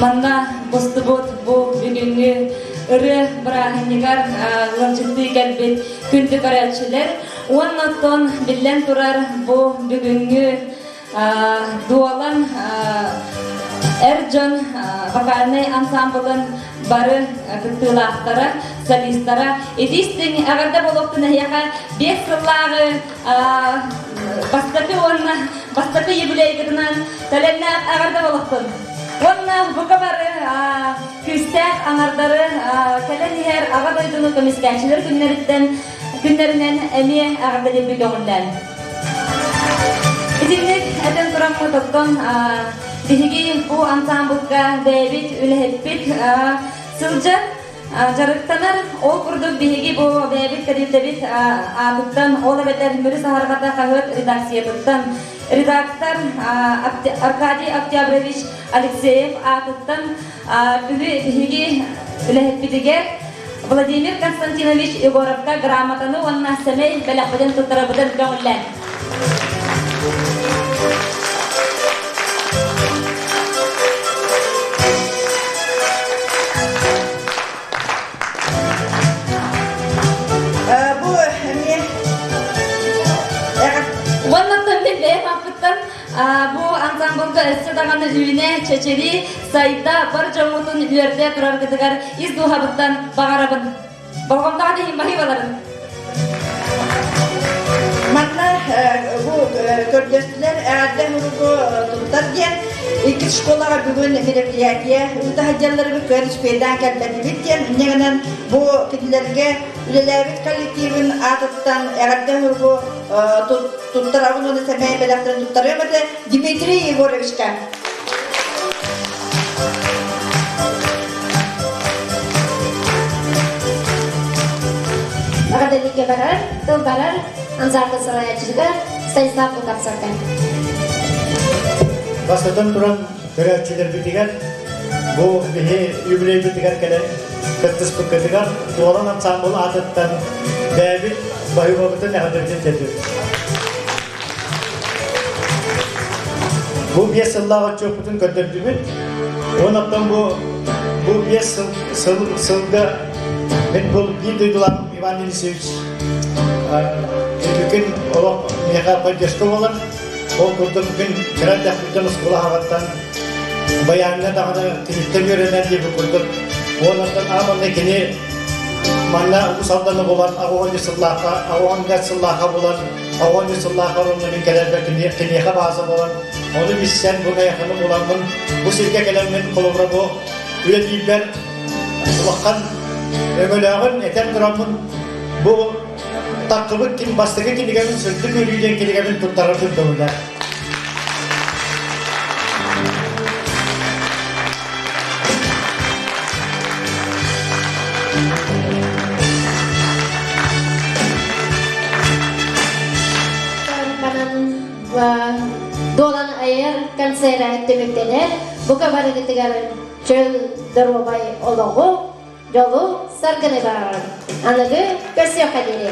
manna bostubut bu bugünkü ırı bırakınlar lırcıklı gelbet kündü karatçılar. Ondan bilen turar bu bugünkü dualan Ercan Bakanı Ansambılın barı kıtılaqtara, solistara. Edistin ağırda bulutun ayağa 5 yıllağı Бастапы юбилейгідінен тәлемнәк ағарда болықтын. Онна бұқа бары күстәк аңардары кәләнігер аға дойдыны көмескәншілер күнлерінен әме ағарда дембі көңілден. Идінлік әден тұрамы тұттын бігігі бұ ансамбылға бәйбет үләхетпет сылжа жарықтанар ол күрдік бігігі бұ бәйбет кәдетебет атыттан ол әбетер мүрі сахарғата қағыт редакциятыттан редактор Аркадий Октябрович Алексеев атыттан бігігі үләхетпетігер Владимир Константинович Егоровка грамотаны онна сәмей бәләқпеден тұттырабыдын көңіллән. Bu ансамбльга эсседаганы үйіне чечери сайда бар жомутун үйерде турар кытыгар издухабыттан багарабын. Болгондага дейин бахи баларын. Манна bu көрдестілер әрді ғұрғы тұттар ден iki школаға бүгін мероприятие ұтахаджалары бір көріспейден кәлбәді біттен негінен бұл кеділерге үлеләбіт коллективін атыттан әрді ғұрғы тұттарабын оны сәмәй бәләқтірін тұттары өмірді Дмитрий Егоровичка. Ағадалыке барар, тыл барар, ансамбль сарайачылығы Станислав Лукарцовка. Бастадан тұран көрәтшілер бітігер, бұл бігі юбилей бітігер кәлі кәттіс бүккетігер, туалан ансамбыл атыттан бәбіт байымабытын әғадырден дәді. Бұл 5 жыллаға чөп бұтын көндірді біт, онықтан бұл 5 жылда мен бұл бір дойдыларым Иван Елисевич бүкін олық меға поддержка болар. Ол күрді бүгін кірәндәк бүкін ұсқылы ағаттан баянына дағыны кенеттен өренен деп күрдік. Онықтан аманны кене манна ұсалданы болар, ағуанды сыллаға болар, ағуанды сыллаға болар, мен кәлербе кенеға базы болар. Оны біз сән бұға яқыны болармын. Бұл серге кәлермен қолымра бұл үйе дейбер ұлыққан өмелағын әтен тұрамын. Бұл таққыбы кем бастығы келегемін сөзді көрейден келегемін тұттары күндімілер. Dolan ayar konserə etməkdənər. Bu kabarı getigarın çöl darobay oloğu, yolu sargını var. Anladı? Göz yok edili.